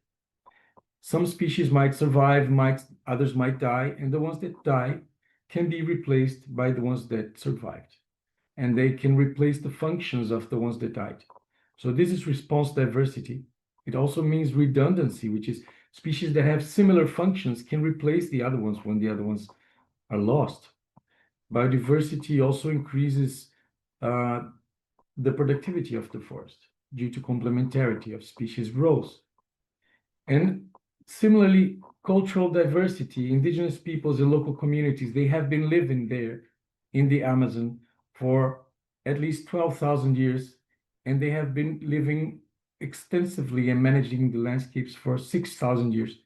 some species might survive, others might die, and the ones that die can be replaced by the ones that survived. And they can replace the functions of the ones that died. So this is response diversity. It also means redundancy, which is species that have similar functions can replace the other ones when the other ones are lost. Biodiversity also increases the productivity of the forest due to complementarity of species roles. And similarly, cultural diversity, indigenous peoples and local communities, they have been living there in the Amazon for at least 12,000 years, and they have been living extensively and managing the landscapes for 6,000 years.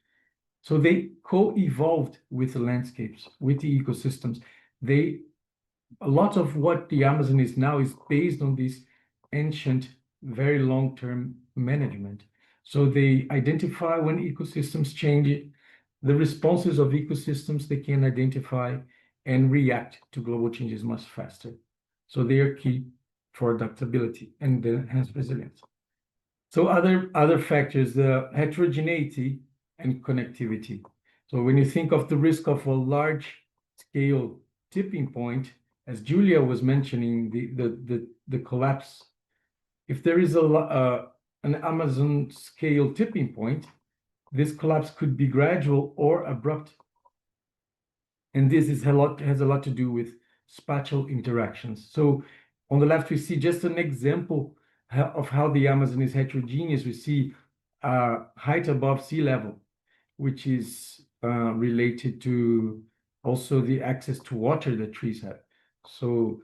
So they co-evolved with the landscapes, with the ecosystems. A lot of what the Amazon is now is based on these ancient, very long-term management. So they identify when ecosystems change, the responses of ecosystems they can identify and react to global changes much faster. So they are key for adaptability and hence resilience. So other factors, the heterogeneity and connectivity. So when you think of the risk of a large scale tipping point, as Julia was mentioning, the collapse, if there is an Amazon scale tipping point, this collapse could be gradual or abrupt. And this has a lot to do with spatial interactions. So on the left, we see just an example of how the Amazon is heterogeneous. We see height above sea level, which is related to also the access to water that trees have. So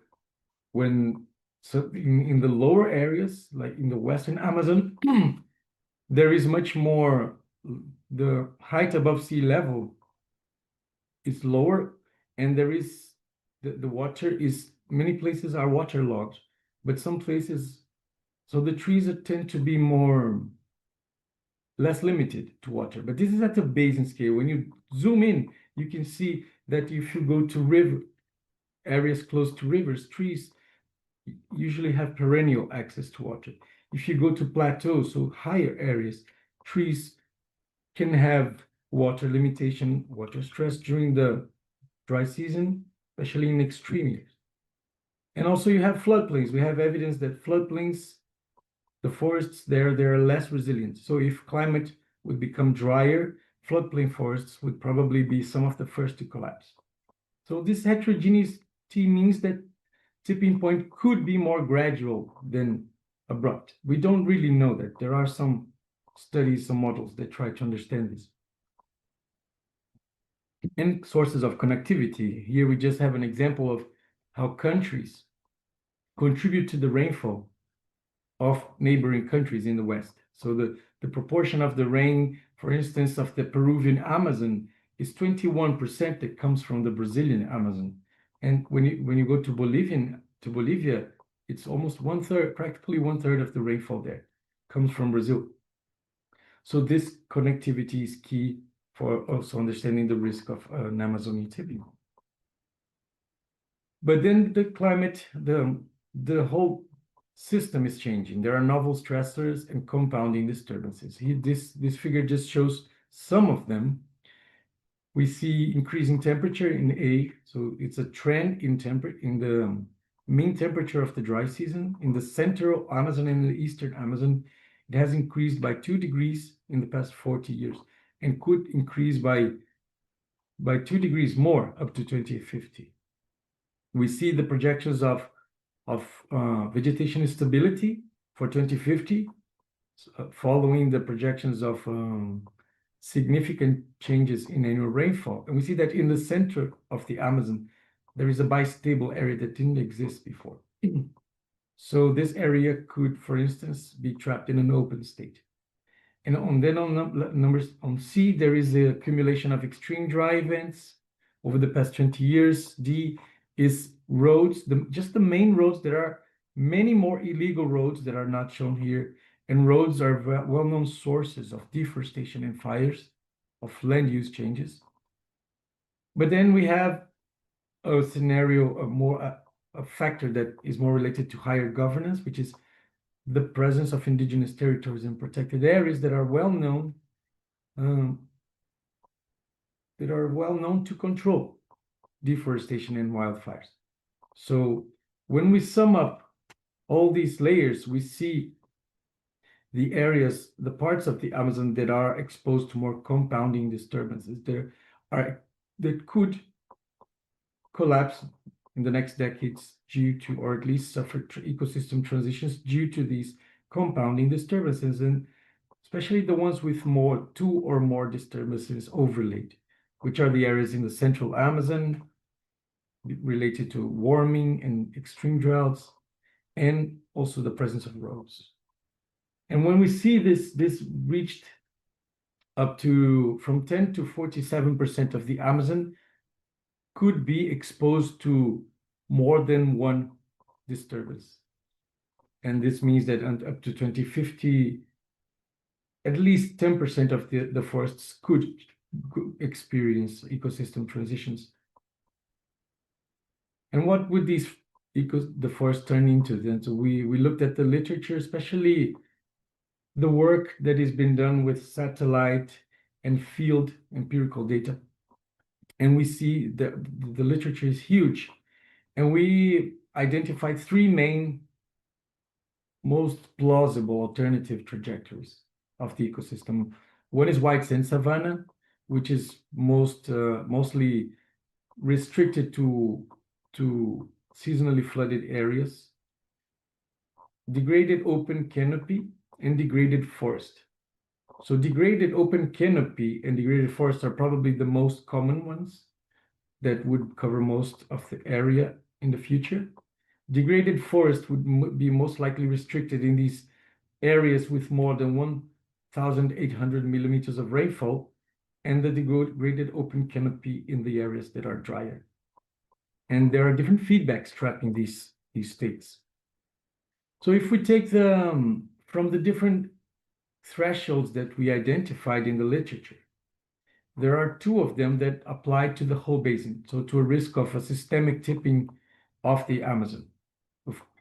in the lower areas, like in the Western Amazon, there is much more, the height above sea level is lower, and there is the water is, many places are waterlogged, but some places, so the trees tend to be less limited to water. But this is at a basin scale. When you zoom in, you can see that if you go to areas close to rivers, trees usually have perennial access to water. If you go to plateaus, so higher areas, trees can have water limitation, water stress during the dry season, especially in extreme years. And also you have floodplains. We have evidence that floodplains, the forests there, they're less resilient. So if climate would become drier, floodplain forests would probably be some of the first to collapse. So this heterogeneity means that tipping point could be more gradual than abrupt. We don't really know that. There are some studies, some models that try to understand this. And sources of connectivity. Here we just have an example of how countries contribute to the rainfall of neighboring countries in the West. So the proportion of the rain, for instance, of the Peruvian Amazon is 21% that comes from the Brazilian Amazon. And when you go to Bolivia, it's almost practically one third of the rainfall there comes from Brazil. So this connectivity is key for also understanding the risk of an Amazonian tipping. But then the climate, the whole system is changing. There are novel stressors and compounding disturbances. This figure just shows some of them. We see increasing temperature in A, so it's a trend in the mean temperature of the dry season. In the central Amazon and the eastern Amazon, it has increased by 2 degrees in the past 40 years and could increase by 2 degrees more up to 2050. We see the projections of vegetation stability for 2050, following the projections of significant changes in annual rainfall. And we see that in the center of the Amazon, there is a bistable area that didn't exist before. So this area could, for instance, be trapped in an open state. And on C, there is the accumulation of extreme dry events over the past 20 years. D is roads, just the main roads. There are many more illegal roads that are not shown here. And roads are well-known sources of deforestation and fires, of land use changes. But then we have a scenario of a factor that is more related to higher governance, which is the presence of indigenous territories and protected areas that are well known to control deforestation and wildfires. So when we sum up all these layers, we see the areas, the parts of the Amazon that are exposed to more compounding disturbances that could collapse in the next decades due to, or at least suffer ecosystem transitions due to these compounding disturbances, and especially the ones with two or more disturbances overlaid, which are the areas in the central Amazon related to warming and extreme droughts, and also the presence of roads. And when we see this reached up to from 10 to 47% of the Amazon could be exposed to more than one disturbance. And this means that up to 2050, at least 10% of the forests could experience ecosystem transitions. And what would the forest turn into then? So we looked at the literature, especially the work that has been done with satellite and field empirical data. And we see that the literature is huge. And we identified three main, most plausible alternative trajectories of the ecosystem. One is white sand savanna, which is mostly restricted to seasonally flooded areas, degraded open canopy, and degraded forest. So degraded open canopy and degraded forest are probably the most common ones that would cover most of the area in the future. Degraded forest would be most likely restricted in these areas with more than 1,800 millimeters of rainfall, and the degraded open canopy in the areas that are drier. And there are different feedbacks trapping these states. So if we take from the different thresholds that we identified in the literature, there are two of them that apply to the whole basin, so to a risk of a systemic tipping of the Amazon.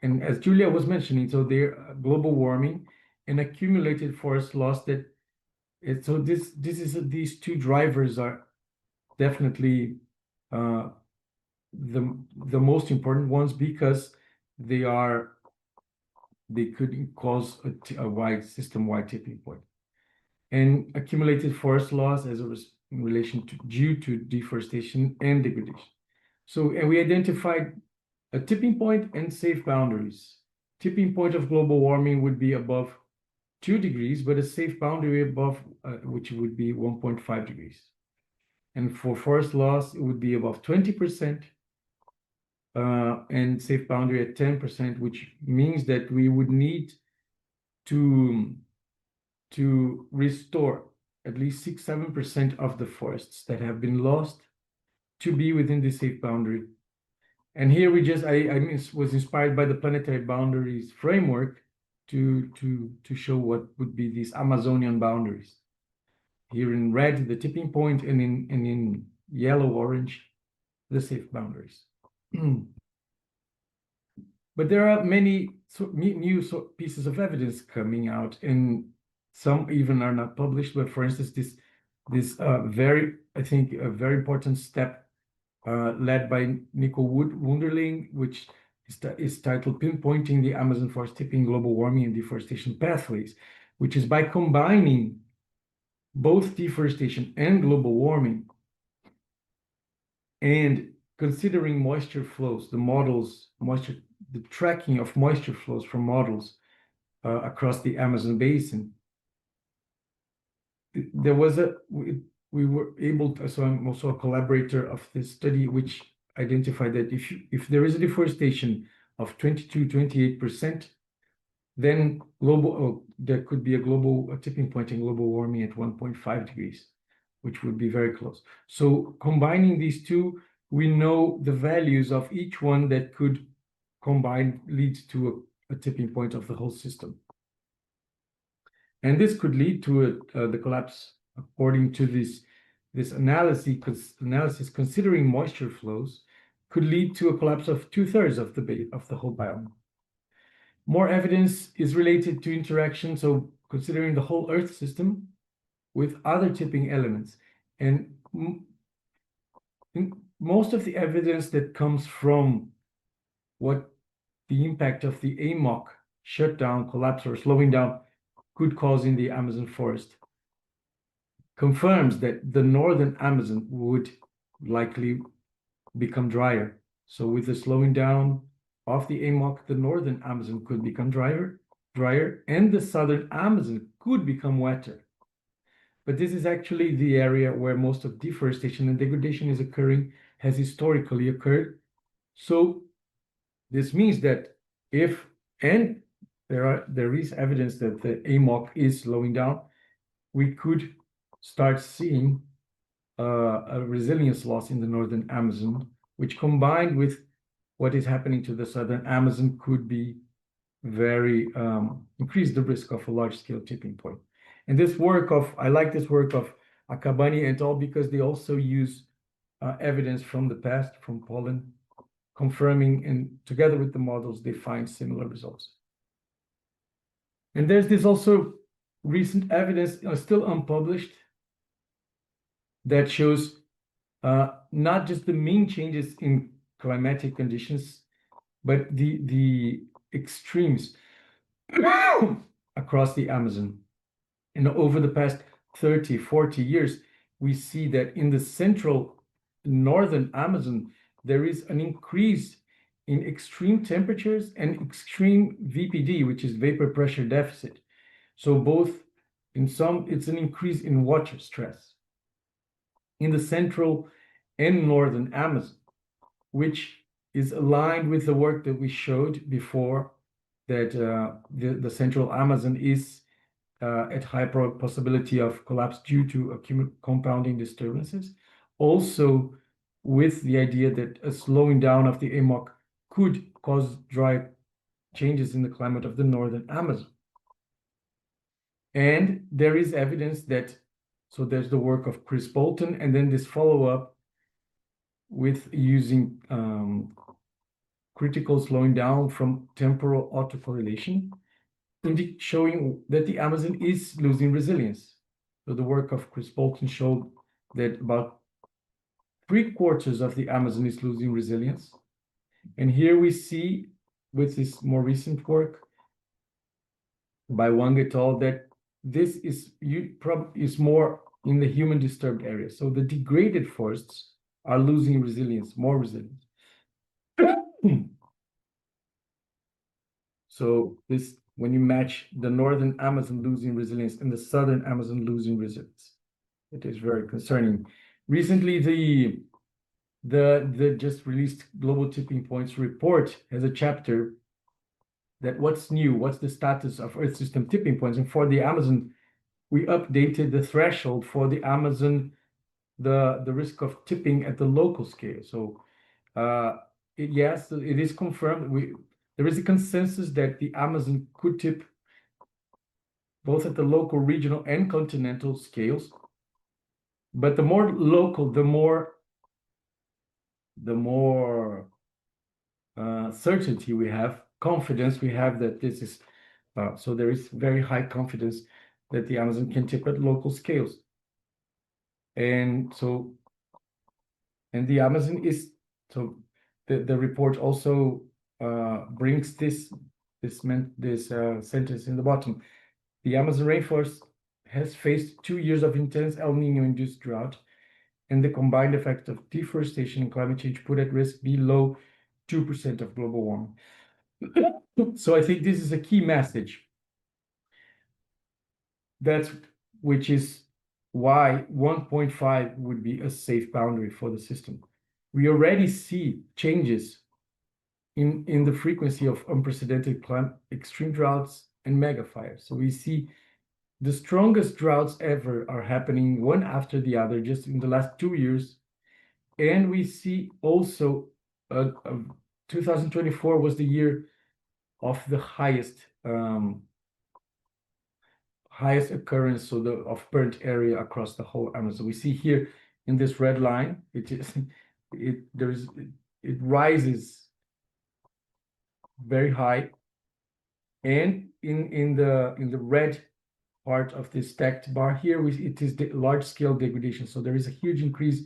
And as Julia was mentioning, so there global warming and accumulated forest loss so these two drivers are definitely the most important ones, because they could cause a system-wide tipping point. And accumulated forest loss in relation to due to deforestation and degradation. And we identified a tipping point and safe boundaries. Tipping point of global warming would be above 2 degrees, but a safe boundary above, which would be 1.5 degrees. And for forest loss, it would be above 20%, and safe boundary at 10%, which means that we would need to restore at least 6-7% of the forests that have been lost to be within the safe boundary. And here I was inspired by the planetary boundaries framework to show what would be these Amazonian boundaries. Here in red, the tipping point, and in yellow, orange, the safe boundaries. But there are many new pieces of evidence coming out, and some even are not published. But for instance, this very important step led by Nico Wunderling, which is titled Pinpointing the Amazon Forest Tipping, Global Warming and Deforestation Pathways, which is by combining both deforestation and global warming and considering moisture flows, the tracking of moisture flows from models across the Amazon basin. We were able to, so I'm also a collaborator of this study, which identified that if there is a deforestation of 22-28%, then there could be a tipping point in global warming at 1.5 degrees, which would be very close. So combining these two, we know the values of each one that could combine lead to a tipping point of the whole system. And this could lead to the collapse, according to this analysis considering moisture flows, could lead to a collapse of 2/3 of the whole biome. More evidence is related to interaction, so considering the whole Earth system with other tipping elements. And most of the evidence that comes from what the impact of the AMOC shutdown, collapse, or slowing down could cause in the Amazon forest confirms that the northern Amazon would likely become drier. So with the slowing down of the AMOC, the northern Amazon could become drier, and the southern Amazon could become wetter. But this is actually the area where most of deforestation and degradation is occurring, has historically occurred. So this means that there is evidence that the AMOC is slowing down, we could start seeing a resilience loss in the northern Amazon, which combined with what is happening to the southern Amazon could be very increase the risk of a large-scale tipping point. And I like this work of Akabani et al. Because they also use evidence from the past, from pollen, confirming, and together with the models, they find similar results. And there's this also recent evidence, still unpublished, that shows not just the mean changes in climatic conditions, but the extremes across the Amazon. And over the past 30, 40 years, we see that in the central northern Amazon, there is an increase in extreme temperatures and extreme VPD, which is vapor pressure deficit. So both, it's an increase in water stress in the central and northern Amazon, which is aligned with the work that we showed before, that the central Amazon is at high possibility of collapse due to compounding disturbances. Also, with the idea that a slowing down of the AMOC could cause dry changes in the climate of the northern Amazon. And there is evidence that, so there's the work of Chris Bolton, and then this follow-up with using critical slowing down from temporal autocorrelation, showing that the Amazon is losing resilience. So the work of Chris Bolton showed that about 3/4 of the Amazon is losing resilience. And here we see, with this more recent work by Wang et al., that this is more in the human disturbed area. So the degraded forests are losing resilience, more resilience. So this, when you match the northern Amazon losing resilience and the southern Amazon losing resilience, it is very concerning. Recently, the just released Global Tipping Points report has a chapter that what's new, what's the status of Earth system tipping points. And for the Amazon, we updated the threshold for the Amazon, the risk of tipping at the local scale. So yes, it is confirmed. There is a consensus that the Amazon could tip both at the local, regional, and continental scales. But the more local, the more certainty we have, confidence we have that this is, so there is very high confidence that the Amazon can tip at local scales. And so, and the Amazon is, so the report also brings this sentence in the bottom. The Amazon rainforest has faced 2 years of intense El Nino-induced drought, and the combined effect of deforestation and climate change put at risk below 2% of global warming. So I think this is a key message. Which is why 1.5 would be a safe boundary for the system. We already see changes in the frequency of unprecedented extreme droughts and mega fires. So we see the strongest droughts ever are happening one after the other just in the last 2 years. And we see also 2024 was the year of the highest occurrence of burnt area across the whole Amazon. We see here in this red line, it rises very high, and in the red part of this stacked bar here, it is the large scale degradation. So there is a huge increase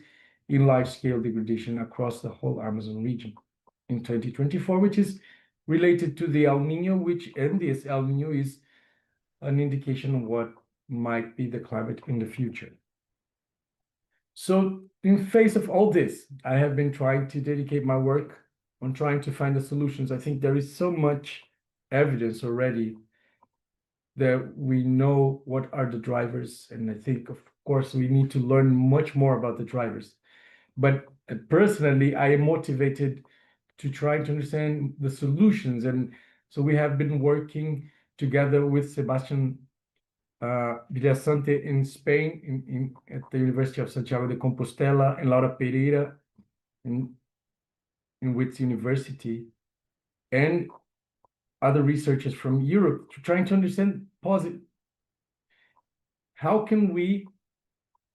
in large scale degradation across the whole Amazon region in 2024, which is related to the El Nino, and this El Nino is an indication of what might be the climate in the future. So in face of all this, I have been trying to dedicate my work on trying to find the solutions. I think there is so much evidence already that we know what are the drivers. And I think, of course, we need to learn much more about the drivers. But personally, I am motivated to try to understand the solutions. And so we have been working together with Sebastian Villasante in Spain, at the University of Santiago de Compostela, and Laura Pereira in Wits University, and other researchers from Europe, trying to understand how can we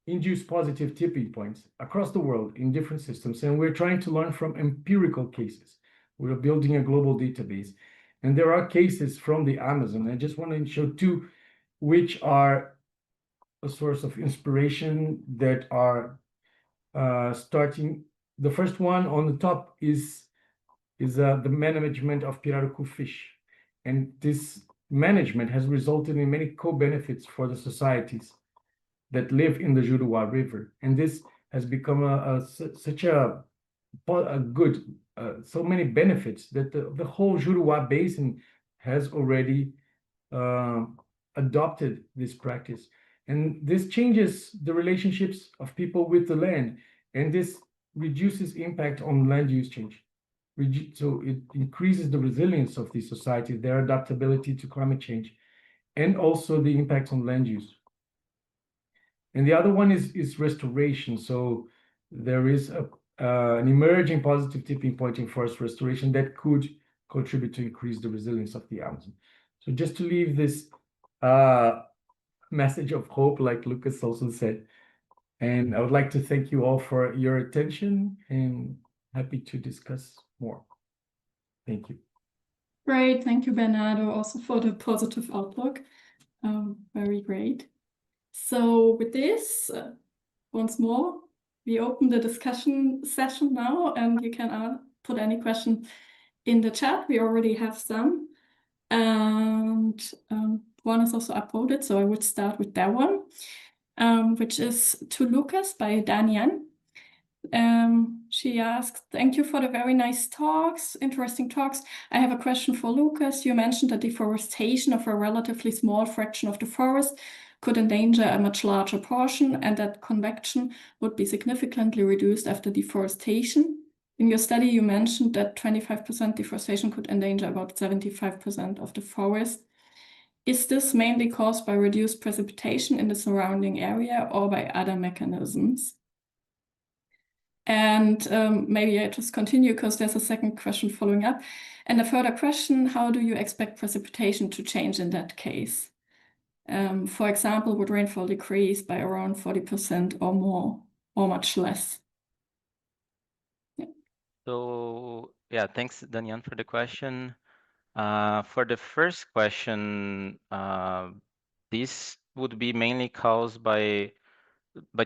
induce positive tipping points across the world in different systems? And we're trying to learn from empirical cases. We're building a global database. And there are cases from the Amazon. I just want to show two, which are a source of inspiration that are starting. The first one on the top is the management of pirarucu fish. And this management has resulted in many co-benefits for the societies that live in the Juruá River. And this has become such a good, so many benefits that the whole Juruá Basin has already adopted this practice. And this changes the relationships of people with the land, and this reduces impact on land use change. So it increases the resilience of these societies, their adaptability to climate change, and also the impact on land use. And the other one is restoration. So there is an emerging positive tipping point in forest restoration that could contribute to increase the resilience of the Amazon. So just to leave this message of hope, like Lucas also said. And I would like to thank you all for your attention and happy to discuss more. Thank you. Great. Thank you, Bernardo, also for the positive outlook. Very great. So with this, once more, we open the discussion session now, and you can put any question in the chat. We already have some. And one is also uploaded, so I would start with that one, which is to Lucas by Danian. She asked, thank you for the very nice talks, interesting talks. I have a question for Lucas. You mentioned that deforestation of a relatively small fraction of the forest could endanger a much larger portion, and that convection would be significantly reduced after deforestation. In your study, you mentioned that 25% deforestation could endanger about 75% of the forest. Is this mainly caused by reduced precipitation in the surrounding area or by other mechanisms? And maybe I just continue because there's a second question following up. And a further question, how do you expect precipitation to change in that case? For example, would rainfall decrease by around 40% or more, or much less? Yeah. So yeah, thanks, Danian, for the question. For the first question, this would be mainly caused by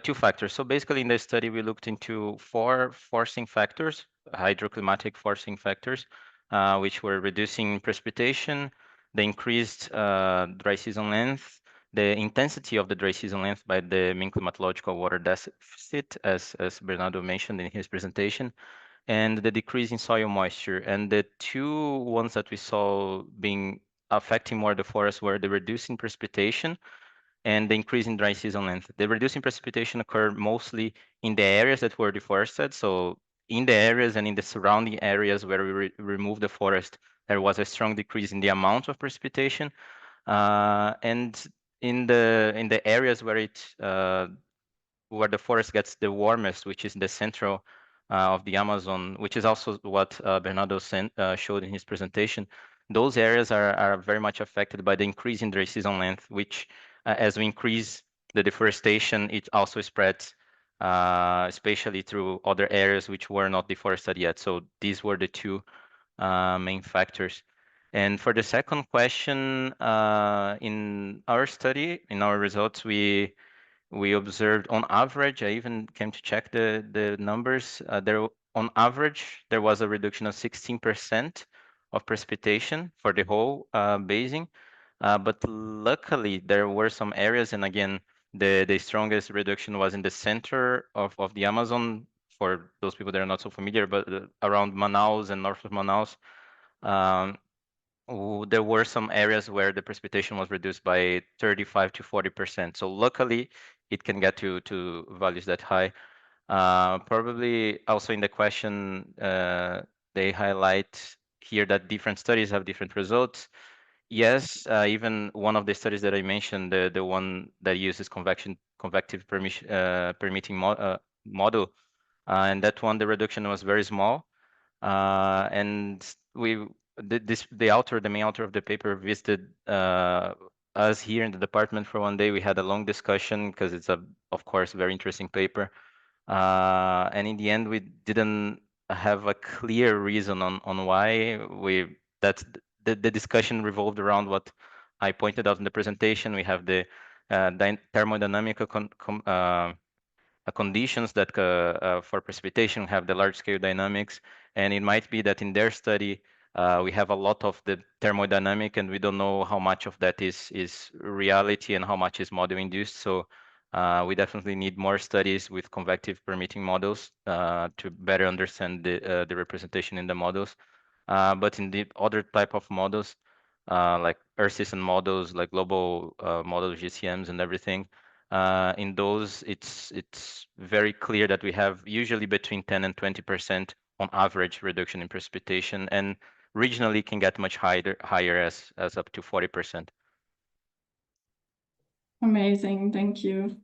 two factors. So basically in the study, we looked into 4 forcing factors, hydroclimatic forcing factors, which were reducing precipitation, the increased dry season length, the intensity of the dry season length by the mean climatological water deficit, as Bernardo mentioned in his presentation, and the decrease in soil moisture. And the 2 ones that we saw being affecting more the forest were the reducing precipitation and the increase in dry season length. The reducing precipitation occurred mostly in the areas that were deforested. So in the areas and in the surrounding areas where we removed the forest, there was a strong decrease in the amount of precipitation. And in the areas where where the forest gets the warmest, which is the central of the Amazon, which is also what Bernardo showed in his presentation, those areas are very much affected by the increase in dry season length, which as we increase the deforestation, it also spreads, especially through other areas which were not deforested yet. So these were the 2 main factors. And for the second question, in our study, in our results, we observed on average, I even came to check the numbers, on average, there was a reduction of 16% of precipitation for the whole basin. But luckily, there were some areas, and again, the strongest reduction was in the center of the Amazon, for those people that are not so familiar, but around Manaus and north of Manaus. There were some areas where the precipitation was reduced by 35 to 40%. So luckily, it can get to values that high. Probably also in the question, they highlight here that different studies have different results. Yes, even one of the studies that I mentioned, the one that uses convective permitting model, and that one, the reduction was very small. And the main author of the paper visited a us here in the department for one day. We had a long discussion because it's of course, very interesting paper. And in the end, we didn't have a clear reason on why the discussion revolved around what I pointed out in the presentation. We have the thermodynamic conditions that for precipitation have the large scale dynamics, and it might be that in their study we have a lot of the thermodynamic and we don't know how much of that is reality and how much is model induced. So we definitely need more studies with convective permitting models to better understand the representation in the models. But in the other type of models, like Earth system models, like global model GCMs and everything, in those, it's very clear that we have usually between 10 and 20% on average reduction in precipitation, and regionally can get much higher as up to 40%. Amazing, thank you.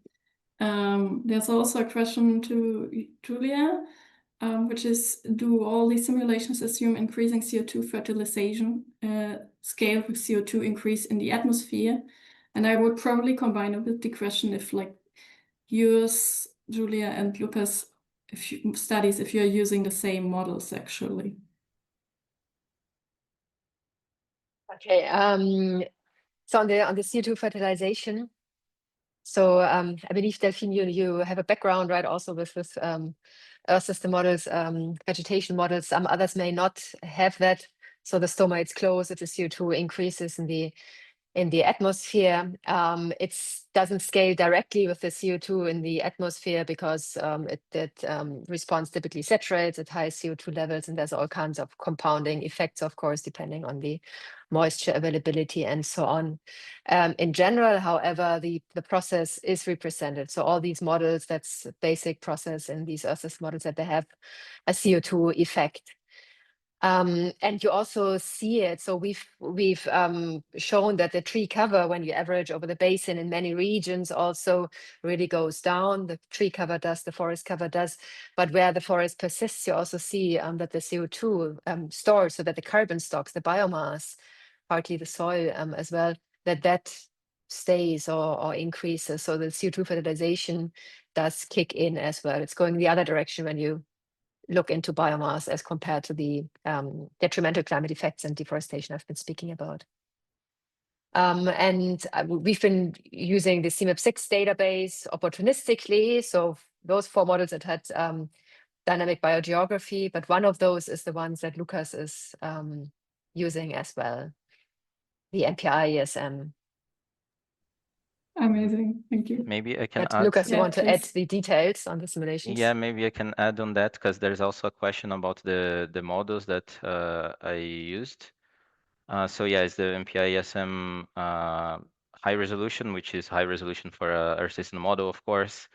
There's also a question to Julia, which is, do all these simulations assume increasing CO2 fertilization scale with CO2 increase in the atmosphere? And I would probably combine it with the question if like yours, Julia and Lucas, if you're using the same models actually. Okay, so on the CO2 fertilization, so I believe, Delphine, you have a background, right, also with Earth system models, vegetation models. Some others may not have that. So the stoma is closed if the CO2 increases in the atmosphere. It doesn't scale directly with the CO2 in the atmosphere because it response typically saturates at high CO2 levels, and there's all kinds of compounding effects, of course, depending on the moisture availability and so on. In general, however, the process is represented. So all these models, that's a basic process in these Earth system models, that they have a CO2 effect. And you also see it. So we've shown that the tree cover, when you average over the basin in many regions, also really goes down. The tree cover does, the forest cover does. But where the forest persists, you also see that the CO2 stores, so that the carbon stocks, the biomass, partly the soil as well, that stays or increases. So the CO2 fertilization does kick in as well. It's going the other direction when you look into biomass as compared to the detrimental climate effects and deforestation I've been speaking about. And we've been using the CMIP6 database opportunistically. So those 4 models that had dynamic biogeography, but one of those is the ones that Lucas is using as well, the MPI ESM. Amazing, thank you. Maybe I can But add. Lucas, you want to add please. the details on the simulations? Yeah, maybe I can add on that because there's also a question about the models that I used. So yeah, it's the MPI ESM high resolution, which is high resolution for a Earth system model, of course.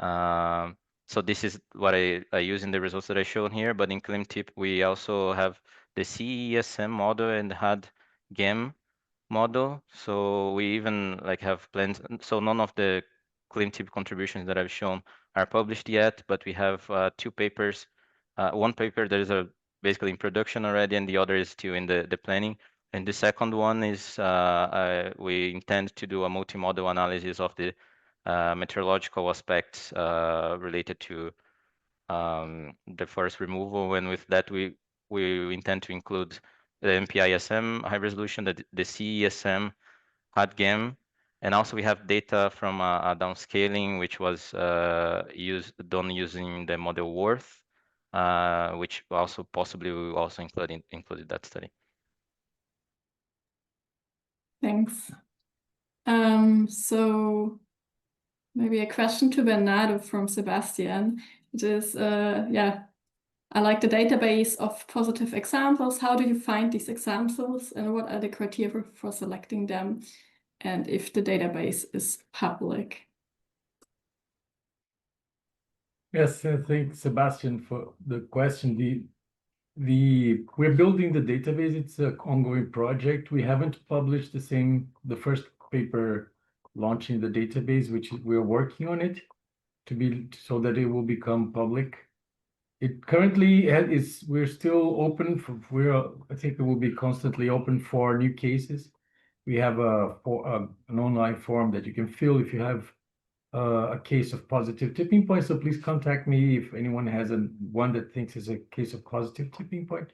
So this is what I use in the results that I shown here. But in ClimTip, we also have the CESM model and had GEM model. So we even like have plans. So none of the ClimTip contributions that I've shown are published yet, but we have 2 papers. One paper that is basically in production already, and the other is still in the planning. And the second one is we intend to do a multi-model analysis of the meteorological aspects related to the forest removal, and with that we intend to include the MPISM high resolution, the CESM HADGAM, and also we have data from a downscaling which was done using the model Worth, which also possibly we will also included that study. Thanks. So maybe a question to Bernardo from Sebastian, which is, I like the database of positive examples. How do you find these examples and what are the criteria for selecting them? And if the database is public? Yes, thanks, Sebastian, for the question. We're building the database. It's an ongoing project. We haven't published the first paper launching the database, which we're working on it so that it will become public. It currently we're still open I think it will be constantly open for new cases. we have an online form that you can fill if you have a case of positive tipping point. So please contact me if anyone has one that thinks is a case of positive tipping point.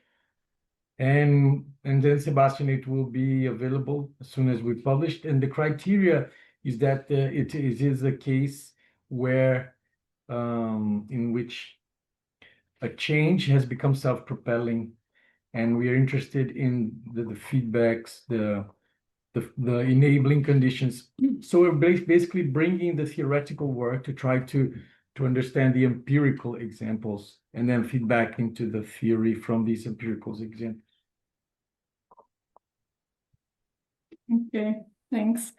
And then, Sebastian, it will be available as soon as we published. And the criteria is that it is a case where in which a change has become self-propelling, and we are interested in the feedbacks, the enabling conditions. So we're basically bringing the theoretical work to try to understand the empirical examples and then feedback into the theory from these empirical examples. Okay, thanks.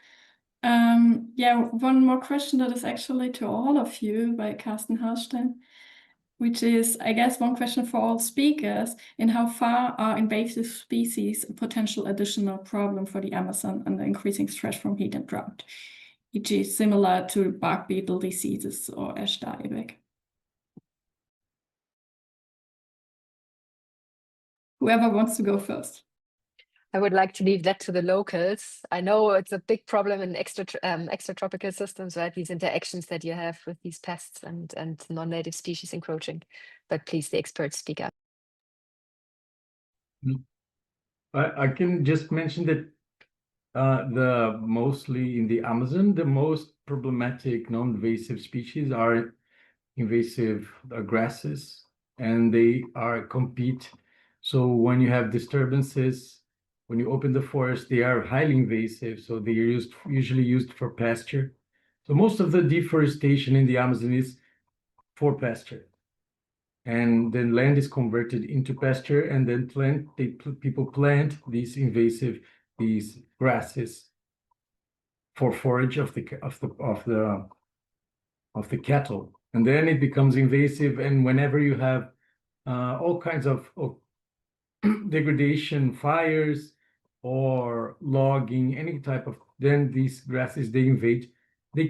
Yeah, one more question that is actually to all of you by Carsten Hallstein, which is, I guess, one question for all speakers: in how far are invasive species a potential additional problem for the Amazon under increasing stress from heat and drought, e.g. similar to bark beetle diseases or ash dieback? Whoever wants to go first. I would like to leave that to the locals. I know it's a big problem in extratropical systems, right? These interactions that you have with these pests and non-native species encroaching. But please, the experts speak up. I can just mention that mostly in the Amazon, the most problematic non-invasive species are invasive grasses, and they compete. So when you have disturbances, when you open the forest, they are highly invasive, so they are usually used for pasture. So most of the deforestation in the Amazon is for pasture. And then land is converted into pasture, and then people plant these grasses for forage of the cattle, and then it becomes invasive. And whenever you have all kinds of degradation, fires or logging, any type of, then these grasses they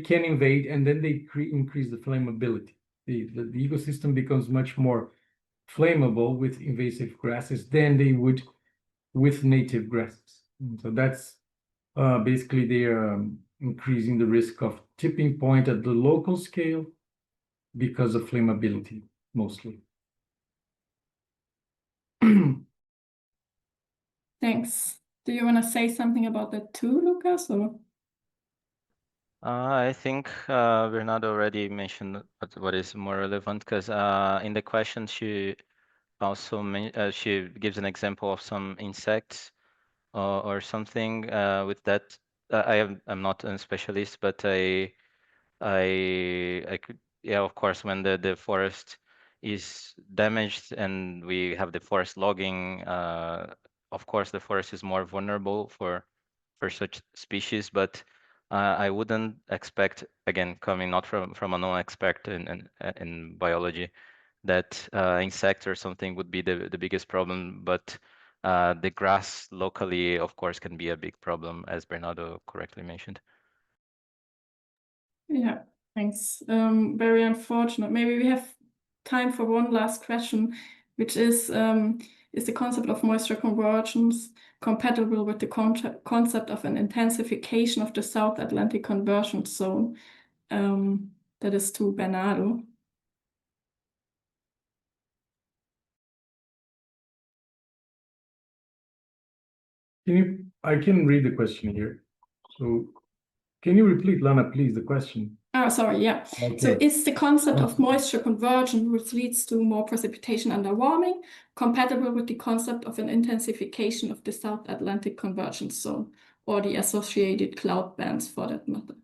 can invade, and then they increase the flammability. The ecosystem becomes much more flammable with invasive grasses than they would with native grasses. So that's basically they are increasing the risk of tipping point at the local scale because of flammability, mostly. Thanks. Do you want to say something about that too, Lucas? Or? I think Bernardo already mentioned what is more relevant, because in the question she also she gives an example of some insects or something with that. I'm not a specialist, but I could, yeah, of course, when the forest is damaged and we have the forest logging, of course the forest is more vulnerable for such species. But I wouldn't expect, again, coming not from a non-expert in biology, that insects or something would be the biggest problem. But the grass locally, of course, can be a big problem, as Bernardo correctly mentioned. Yeah, thanks. Very unfortunate. Maybe we have time for one last question, which is the concept of moisture convergence compatible with the concept of an intensification of the South Atlantic convergence zone? That is to Bernardo. I can read the question here. So can you repeat, Lana, please, the question? Oh, sorry, yeah. Okay. So is the concept of moisture conversion, which leads to more precipitation under warming, compatible with the concept of an intensification of the South Atlantic convergence zone, or the associated cloud bands for that matter?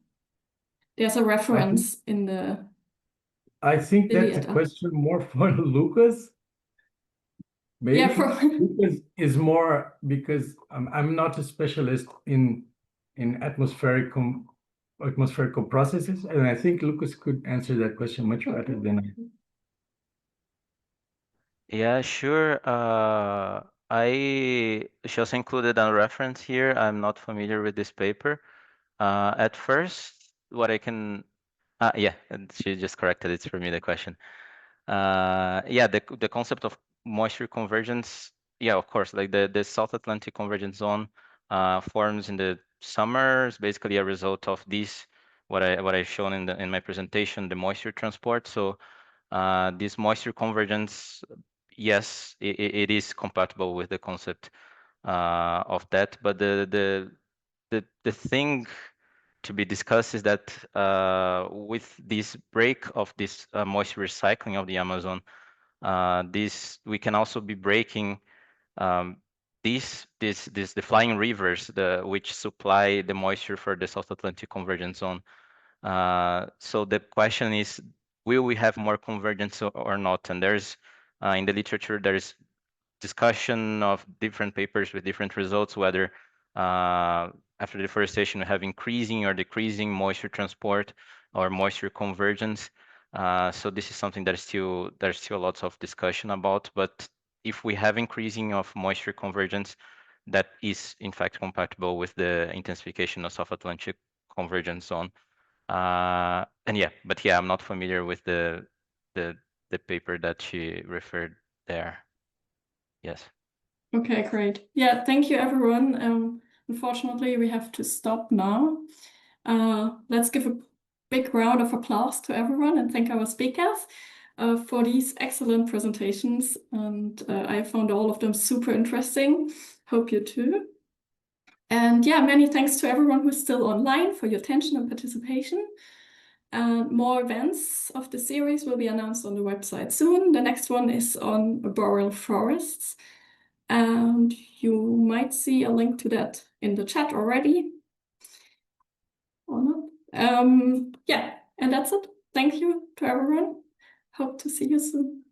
There's a reference in the... I think that's a question more for Lucas. Maybe yeah, Lucas is more, because I'm not a specialist in atmospherical processes, and I think Lucas could answer that question much better than I. Yeah, sure. She also included a reference here. I'm not familiar with this paper. At first, what I can, yeah, and she just corrected it for me, the question. Yeah, the concept of moisture convergence, yeah, of course, like the South Atlantic convergence zone forms in the summer is basically a result of this, what I've shown in my presentation, the moisture transport. So this moisture convergence, yes, it is compatible with the concept of that, but the thing to be discussed is that with this break of this moisture recycling of the Amazon, we can also be breaking the flying rivers, which supply the moisture for the South Atlantic convergence zone. So the question is, will we have more convergence or not? And there's in the literature there is discussion of different papers with different results, whether after deforestation we have increasing or decreasing moisture transport or moisture convergence. So this is something that there's still lots of discussion about. But if we have increasing of moisture convergence, that is in fact compatible with the intensification of South Atlantic convergence zone. And yeah, but yeah, I'm not familiar with the paper that she referred there. Yes. Okay, great. Yeah, thank you, everyone. Unfortunately, we have to stop now. Let's give a big round of applause to everyone and thank our speakers for these excellent presentations. And I found all of them super interesting. Hope you too. And yeah, many thanks to everyone who's still online for your attention and participation. More events of the series will be announced on the website soon. The next one is on boreal forests. And you might see a link to that in the chat already. Or not. Yeah, and that's it. Thank you to everyone. Hope to see you soon.